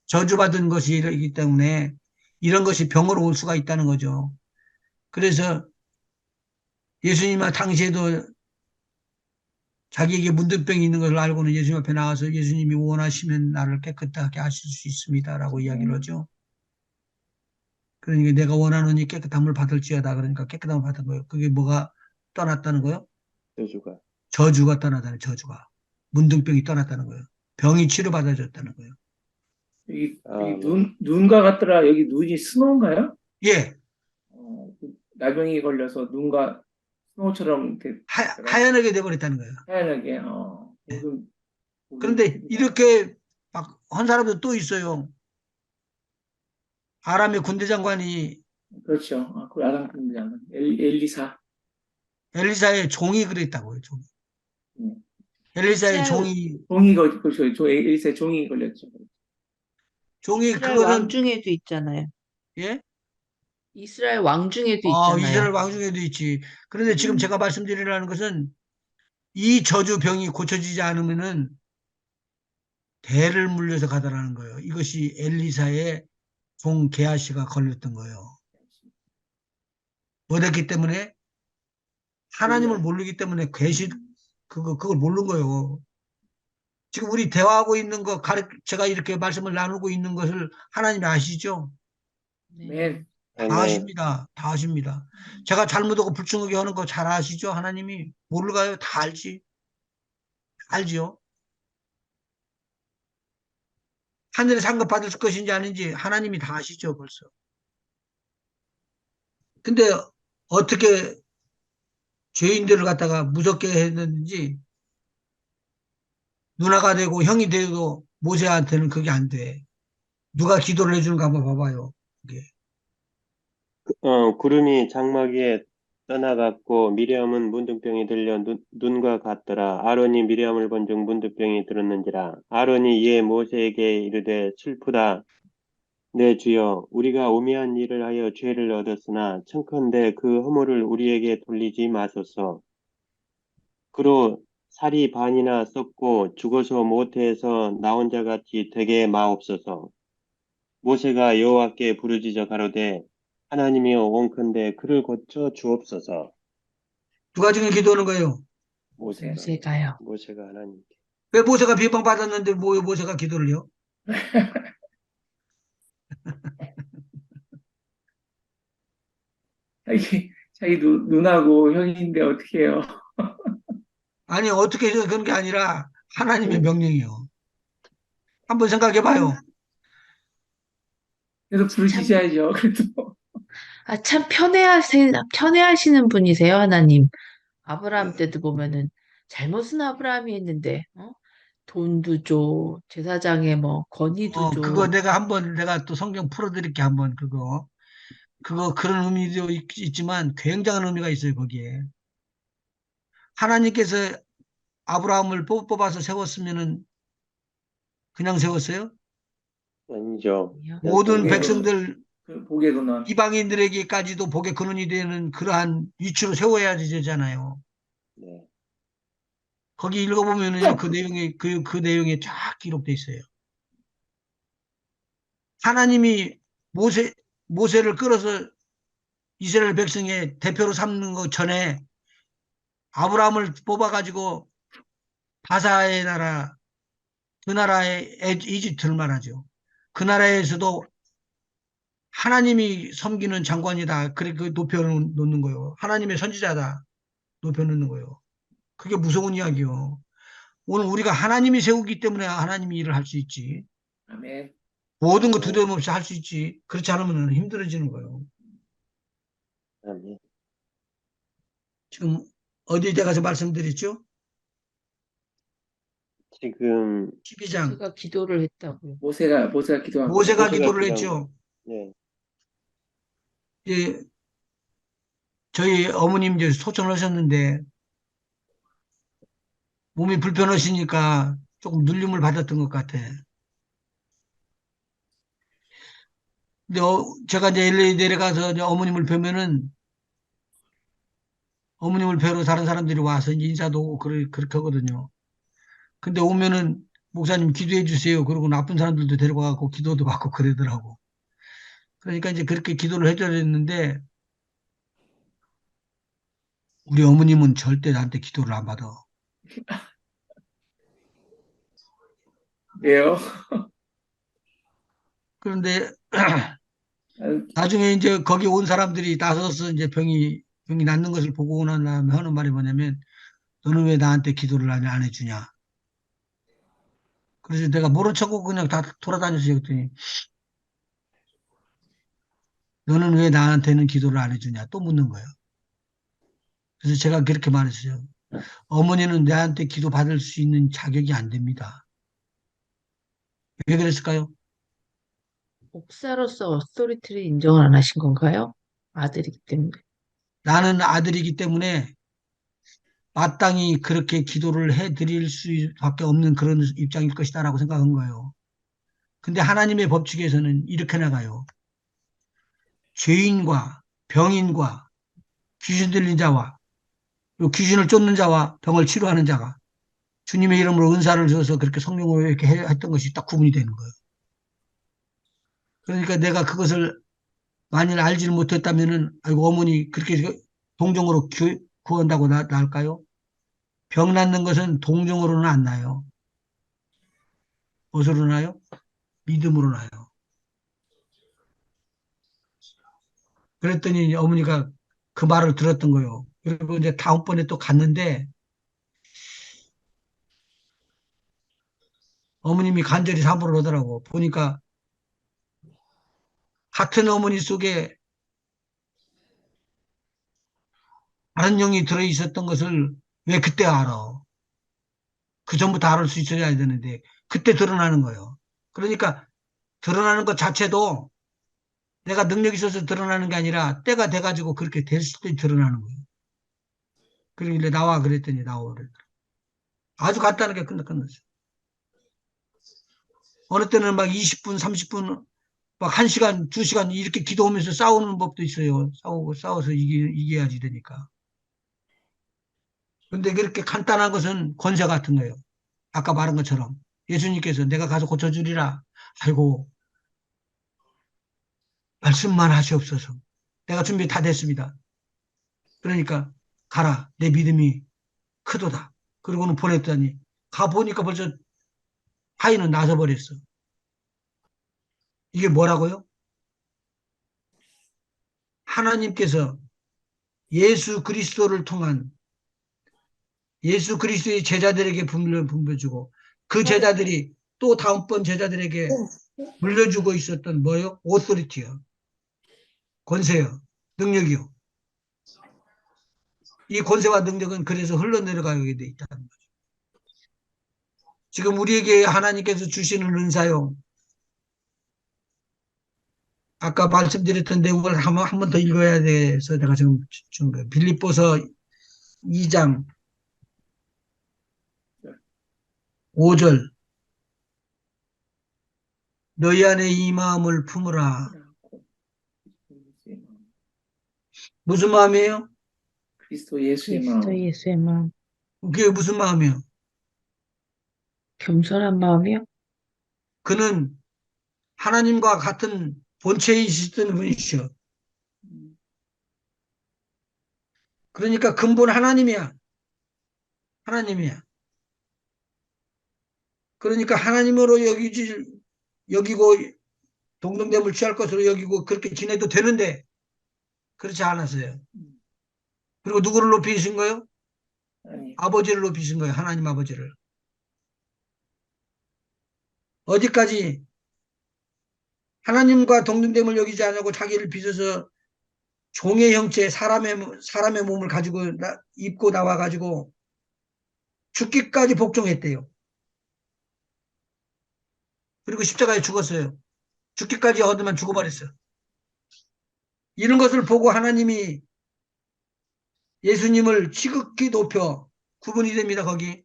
저주받은 것이기 때문에 이런 것이 병으로 올 수가 있다는 거죠. 그래서 예수님 당시에도 자기에게 문둥병이 있는 것을 알고는 예수님 앞에 나와서 예수님이 원하시면 나를 깨끗하게 하실 수 있습니다라고 이야기를 하죠. 그러니까 내가 원하노니 깨끗함을 받을지어다. 그러니까 깨끗함을 받은 거예요. 그게 뭐가 떠났다는 거예요? 저주가. 저주가 떠났다는 저주가. 문둥병이 떠났다는 거예요. 병이 치료받아졌다는 거예요. 여기 네. 눈과 같더라. 여기 눈이 스노우인가요? 예. 나병이 걸려서 눈과 스노우처럼 이렇게 하얀하게 돼버렸다는 거예요. 하얀하게. 그런데 이렇게 막 한 사람도 또 있어요. 아람의 군대 장관이 그렇죠. 그 아람 군대장 엘리사. 엘리사의 종이 그랬다고요. 종이. 네. 엘리사의 이스라엘- 종이 그렇죠. 엘리사의 종이 걸렸죠. 종이 이스라엘 그거는 왕 중에도 있잖아요. 예? 이스라엘 왕 중에도 있잖아요. 이스라엘 왕 중에도 있지. 그런데 지금 제가 말씀드리려는 것은 이 저주병이 고쳐지지 않으면은 대를 물려서 가더라는 거예요. 이것이 엘리사의 종 게하시가 걸렸던 거예요. 뭐랬기 때문에 하나님을 모르기 때문에 그걸 모르는 거예요. 지금 우리 대화하고 있는 거 제가 이렇게 말씀을 나누고 있는 것을 하나님이 아시죠? 네. 다 아멘. 아십니다. 다 아십니다. 제가 잘못하고 불충하게 하는 거 잘 아시죠? 하나님이 모를까요? 다 알지. 알지요. 하늘에 상급 받을 것인지 아닌지 하나님이 다 아시죠, 벌써. 근데 어떻게 죄인들을 갖다가 무섭게 했는지 누나가 되고 형이 되도 모세한테는 그게 안 돼. 누가 기도를 해주는가 한번 봐봐요. 그게. 구름이 장막 위에 떠나갔고 미리암은 문둥병이 들려 눈과 같더라. 아론이 미리암을 본중 문둥병이 들었는지라. 아론이 이에 모세에게 이르되 슬프다. 내 주여 우리가 오미한 일을 하여 죄를 얻었으나 청컨대 그 허물을 우리에게 돌리지 마소서. 그로 살이 반이나 썩고 죽어서 모태에서 나온 자 같이 되게 마옵소서. 모세가 여호와께 부르짖어 가로되 하나님이여 원컨대 그를 고쳐 주옵소서. 누가 지금 기도하는 거예요? 모세가요. 모세가 하나님께. 왜 모세가 비방받았는데 모세가 기도를 해요? 자기 누나고 형인데 어떻게 해요? 아니 어떻게 해서 그런 게 아니라 하나님의 명령이요. 한번 생각해 봐요. 그래서 부르짖어야죠. 그래도 참 편애하시는 분이세요, 하나님. 아브라함 때도 보면은 잘못은 아브라함이 했는데, 돈도 줘, 제사장에 뭐 건의도 그거 줘. 내가 또 성경 풀어드릴게 한번 그거 그런 의미도 있지만 굉장한 의미가 있어요 거기에. 하나님께서 아브라함을 뽑아서 세웠으면은 그냥 세웠어요? 아니죠. 모든 복의 백성들 복의 근원. 이방인들에게까지도 복의 근원이 되는 그러한 위치로 세워야 되잖아요. 네. 거기 읽어보면은요 그 내용이 그 내용에 쫙 기록돼 있어요. 하나님이 모세를 끌어서 이스라엘 백성의 대표로 삼는 것 전에 아브라함을 뽑아가지고 바사의 나라, 그 나라의 이집트를 말하죠. 그 나라에서도 하나님이 섬기는 장관이다. 그렇게 높여놓는 거예요. 하나님의 선지자다. 높여놓는 거예요. 그게 무서운 이야기요. 오늘 우리가 하나님이 세우기 때문에 하나님이 일을 할 수 있지. 아멘. 모든 거 두려움 없이 할 수 있지. 그렇지 않으면 힘들어지는 거예요. 아멘. 지금 어디에 가서 말씀드렸죠? 지금 12장. 제가 기도를 했다고요. 모세가 기도한 거. 모세가 모세가 기도를 기도한 했죠. 네, 예, 저희 어머님 이제 소천하셨는데 몸이 불편하시니까 조금 눌림을 받았던 것 같아. 근데 제가 이제 LA 내려가서 이제 어머님을 뵈면은 어머님을 뵈러 다른 사람들이 와서 이제 인사도 오고 그렇게 하거든요. 근데 오면은 목사님 기도해 주세요. 그러고 나쁜 사람들도 데려가고 기도도 받고 그러더라고. 그러니까 이제 그렇게 기도를 해줘야 했는데 우리 어머님은 절대 나한테 기도를 안 받아. 왜요? 그런데 아, 나중에 이제 거기 온 사람들이 나서서 이제 병이 낫는 것을 보고 난 다음에 하는 말이 뭐냐면 너는 왜 나한테 기도를 안 해주냐. 그래서 내가 모른 척하고 그냥 다 돌아다녔어요. 그랬더니 너는 왜 나한테는 기도를 안 해주냐 또 묻는 거예요. 그래서 제가 그렇게 말했어요. 어머니는 내한테 기도 받을 수 있는 자격이 안 됩니다. 왜 그랬을까요? 목사로서 어소리티를 인정을 안 하신 건가요? 아들이기 때문에. 나는 아들이기 때문에 마땅히 그렇게 기도를 해드릴 수밖에 없는 그런 입장일 것이다라고 생각한 거예요. 근데 하나님의 법칙에서는 이렇게 나가요. 죄인과 병인과 귀신 들린 자와 귀신을 쫓는 자와 병을 치료하는 자가 주님의 이름으로 은사를 줘서 그렇게 성령으로 이렇게 했던 것이 딱 구분이 되는 거예요. 그러니까 내가 그것을 만일 알지를 못했다면은 아이고 어머니 그렇게 동정으로 구한다고 나을까요? 병 낫는 것은 동정으로는 안 나요. 무엇으로 나요? 믿음으로 나요. 그랬더니 어머니가 그 말을 들었던 거예요. 그리고 이제 다음번에 또 갔는데 어머님이 간절히 사모를 하더라고. 보니까 같은 어머니 속에 다른 영이 들어있었던 것을 왜 그때 알아? 그 전부터 알을 수 있어야 되는데 그때 드러나는 거예요. 그러니까 드러나는 것 자체도 내가 능력이 있어서 드러나는 게 아니라 때가 돼가지고 그렇게 됐을 때 드러나는 거예요. 그러길래 나와 그랬더니 나와 그랬더니 아주 간단하게 끝났어요. 어느 때는 막 20분, 30분, 막 1시간, 2시간 이렇게 기도하면서 싸우는 법도 있어요. 싸워서 이겨야지 되니까. 근데 그렇게 간단한 것은 권세 같은 거예요. 아까 말한 것처럼 예수님께서 내가 가서 고쳐주리라. 아이고, 말씀만 하시옵소서. 내가 준비 다 됐습니다. 그러니까 가라. 내 믿음이 크도다. 그러고는 보냈더니 가보니까 벌써 파이는 나서버렸어. 이게 뭐라고요? 하나님께서 예수 그리스도를 통한 예수 그리스도의 제자들에게 분배주고 그 제자들이 또 다음번 제자들에게 물려주고 있었던 뭐요? 오토리티요. 권세요. 능력이요. 이 권세와 능력은 그래서 흘러내려가게 돼 있다는 거죠. 지금 우리에게 하나님께서 주시는 은사요. 아까 말씀드렸던 내용을 한 번 더 읽어야 돼서 내가 지금 준 거예요. 빌립보서 2장 5절 너희 안에 이 마음을 품으라. 무슨 마음이에요? 그리스도 예수의 그리스도 마음. 예수의 마음. 그게 무슨 마음이에요? 겸손한 마음이요? 그는 하나님과 같은 본체에 있었던 분이시여. 그러니까 근본 하나님이야. 하나님이야. 그러니까 하나님으로 여기고 동등됨을 취할 것으로 여기고 그렇게 지내도 되는데 그렇지 않았어요. 그리고 누구를 높이신 거예요? 아니, 아버지를 높이신 거예요. 하나님 아버지를. 어디까지 하나님과 동등됨을 여기지 않고 자기를 빚어서 종의 형체 사람의 몸을 가지고 입고 나와가지고 죽기까지 복종했대요. 그리고 십자가에 죽었어요. 죽기까지 얻으면 죽어버렸어요. 이런 것을 보고 하나님이 예수님을 지극히 높여 구분이 됩니다. 거기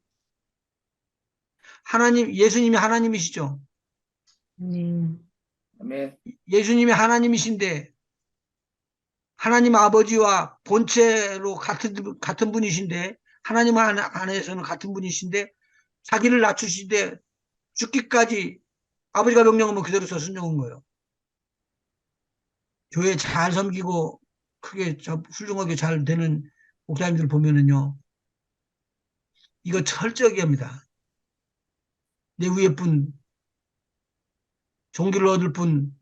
예수님이 하나님이시죠. 아멘. 예수님이 하나님이신데 하나님 아버지와 본체로 같은 분이신데 하나님 안에서는 같은 분이신데 자기를 낮추시되 죽기까지 아버지가 명령하면 그대로 순종한 거예요. 교회 잘 섬기고 크게 훌륭하게 잘 되는 목사님들 보면은요, 이거 철저하게 합니다. 내 위에 분, 종기를 얻을 분,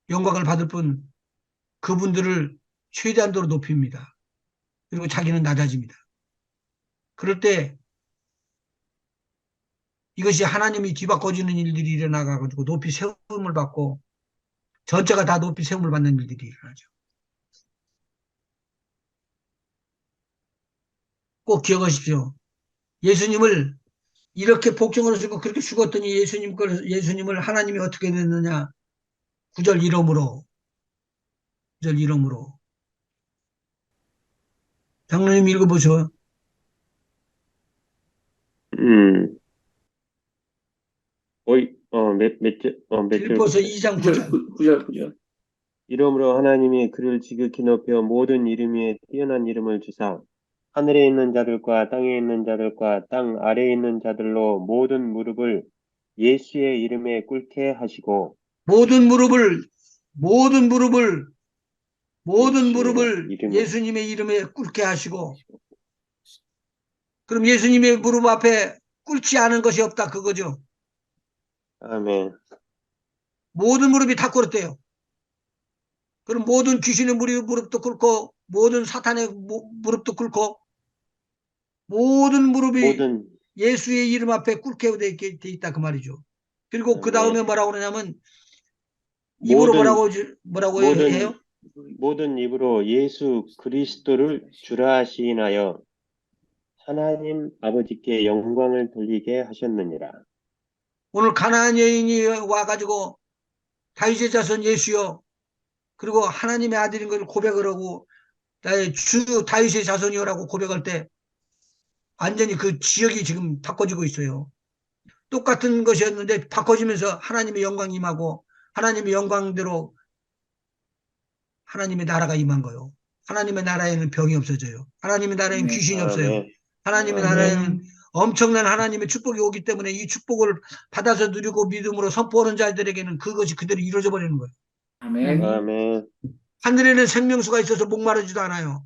영광을 받을 분, 그분들을 최대한도로 높입니다. 그리고 자기는 낮아집니다. 그럴 때 이것이 하나님이 뒤바꿔주는 일들이 일어나가지고 높이 세움을 받고 전체가 다 높이 세움을 받는 일들이 일어나죠. 꼭 기억하십시오. 예수님을 이렇게 복종을 하시고 그렇게 죽었더니 예수님을 하나님이 어떻게 됐느냐? 구절 이름으로. 장로님 읽어보셔. 음, 몇 필리포스 절부터? 2장 9절, 9절. 9절, 9절. 이러므로 하나님이 그를 지극히 높여 모든 이름 위에 뛰어난 이름을 주사 하늘에 있는 자들과 땅에 있는 자들과 땅 아래에 있는 자들로 모든 무릎을 예수의 이름에 꿇게 하시고 모든 무릎을 예수의 이름에 예수님의 이름에 꿇게 하시고, 그럼 예수님의 무릎 앞에 꿇지 않은 것이 없다 그거죠. 아멘. 모든 무릎이 다 꿇었대요. 그럼 모든 귀신의 무릎도 꿇고 모든 사탄의 무릎도 꿇고 모든 무릎이 모든 예수의 이름 앞에 꿇게 돼 있다 그 말이죠. 그리고 그 아멘. 다음에 뭐라고 그러냐면 입으로 뭐라고 해요? 모든 입으로 예수 그리스도를 주라 시인하여 하나님 아버지께 영광을 돌리게 하셨느니라. 오늘 가나안 여인이 와가지고 다윗의 자손 예수여, 그리고 하나님의 아들인 걸 고백을 하고 나의 주 다윗의 자손이여라고 고백할 때 완전히 그 지역이 지금 바꿔지고 있어요. 똑같은 것이었는데 바꿔지면서 하나님의 영광이 임하고 하나님의 영광대로 하나님의 나라가 임한 거예요. 하나님의 나라에는 병이 없어져요. 하나님의 나라에는 아멘. 귀신이 없어요. 아멘. 하나님의 아멘. 나라에는 엄청난 하나님의 축복이 오기 때문에 이 축복을 받아서 누리고 믿음으로 선포하는 자들에게는 그것이 그대로 이루어져 버리는 거예요. 아멘. 아멘. 하늘에는 생명수가 있어서 목마르지도 않아요.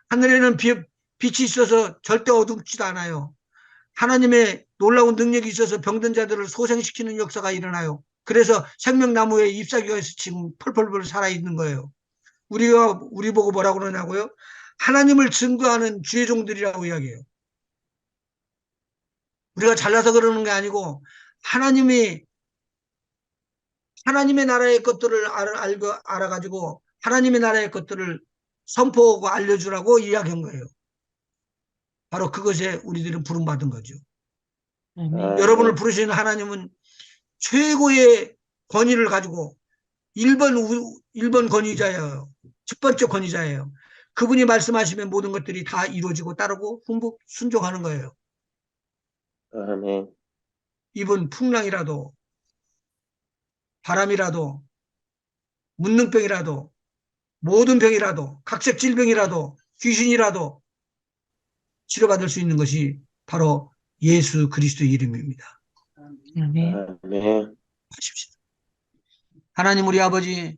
하늘에는 빛이 있어서 절대 어둡지도 않아요. 하나님의 놀라운 능력이 있어서 병든 자들을 소생시키는 역사가 일어나요. 그래서 생명나무에 잎사귀가 지금 펄펄펄 살아있는 거예요. 우리 보고 뭐라고 그러냐고요? 하나님을 증거하는 주의 종들이라고 이야기해요. 우리가 잘나서 그러는 게 아니고 하나님의 나라의 것들을 알아가지고 하나님의 나라의 것들을 선포하고 알려주라고 이야기한 거예요. 바로 그것에 우리들은 부름받은 거죠. 아멘. 여러분을 부르시는 하나님은 최고의 권위를 가지고 1번 권위자예요. 첫 번째 권위자예요. 그분이 말씀하시면 모든 것들이 다 이루어지고 따르고 순종하는 거예요. 아멘. 이번 풍랑이라도 바람이라도 문능병이라도 모든 병이라도 각색 질병이라도 귀신이라도 치료받을 수 있는 것이 바로 예수 그리스도의 이름입니다. 아멘. 아멘. 하십시오. 하나님 우리 아버지,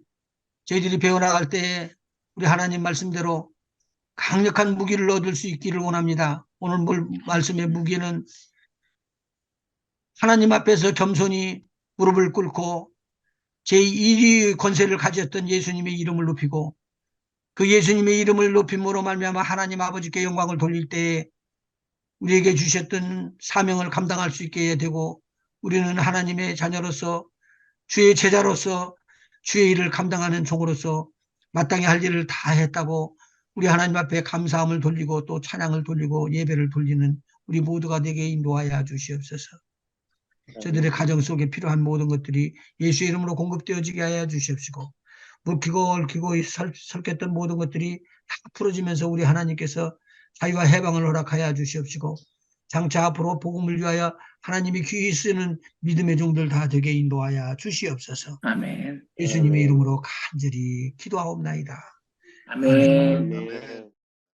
저희들이 배워나갈 때에 우리 하나님 말씀대로 강력한 무기를 얻을 수 있기를 원합니다. 오늘 말씀의 무기는 하나님 앞에서 겸손히 무릎을 꿇고 제1위 권세를 가졌던 예수님의 이름을 높이고 그 예수님의 이름을 높임으로 말미암아 하나님 아버지께 영광을 돌릴 때에 우리에게 주셨던 사명을 감당할 수 있게 되고 우리는 하나님의 자녀로서 주의 제자로서 주의 일을 감당하는 종으로서 마땅히 할 일을 다 했다고 우리 하나님 앞에 감사함을 돌리고 또 찬양을 돌리고 예배를 돌리는 우리 모두가 되게 인도하여 주시옵소서. 저들의 가정 속에 필요한 모든 것들이 예수의 이름으로 공급되어지게 하여 주시옵시고 묵히고 얽히고 설켰던 모든 것들이 다 풀어지면서 우리 하나님께서 자유와 해방을 허락하여 주시옵시고 장차 앞으로 복음을 위하여 하나님이 귀히 쓰는 믿음의 종들 다 되게 인도하여 주시옵소서. 아멘. 예수님의 이름으로 간절히 기도하옵나이다. 아멘. 아멘.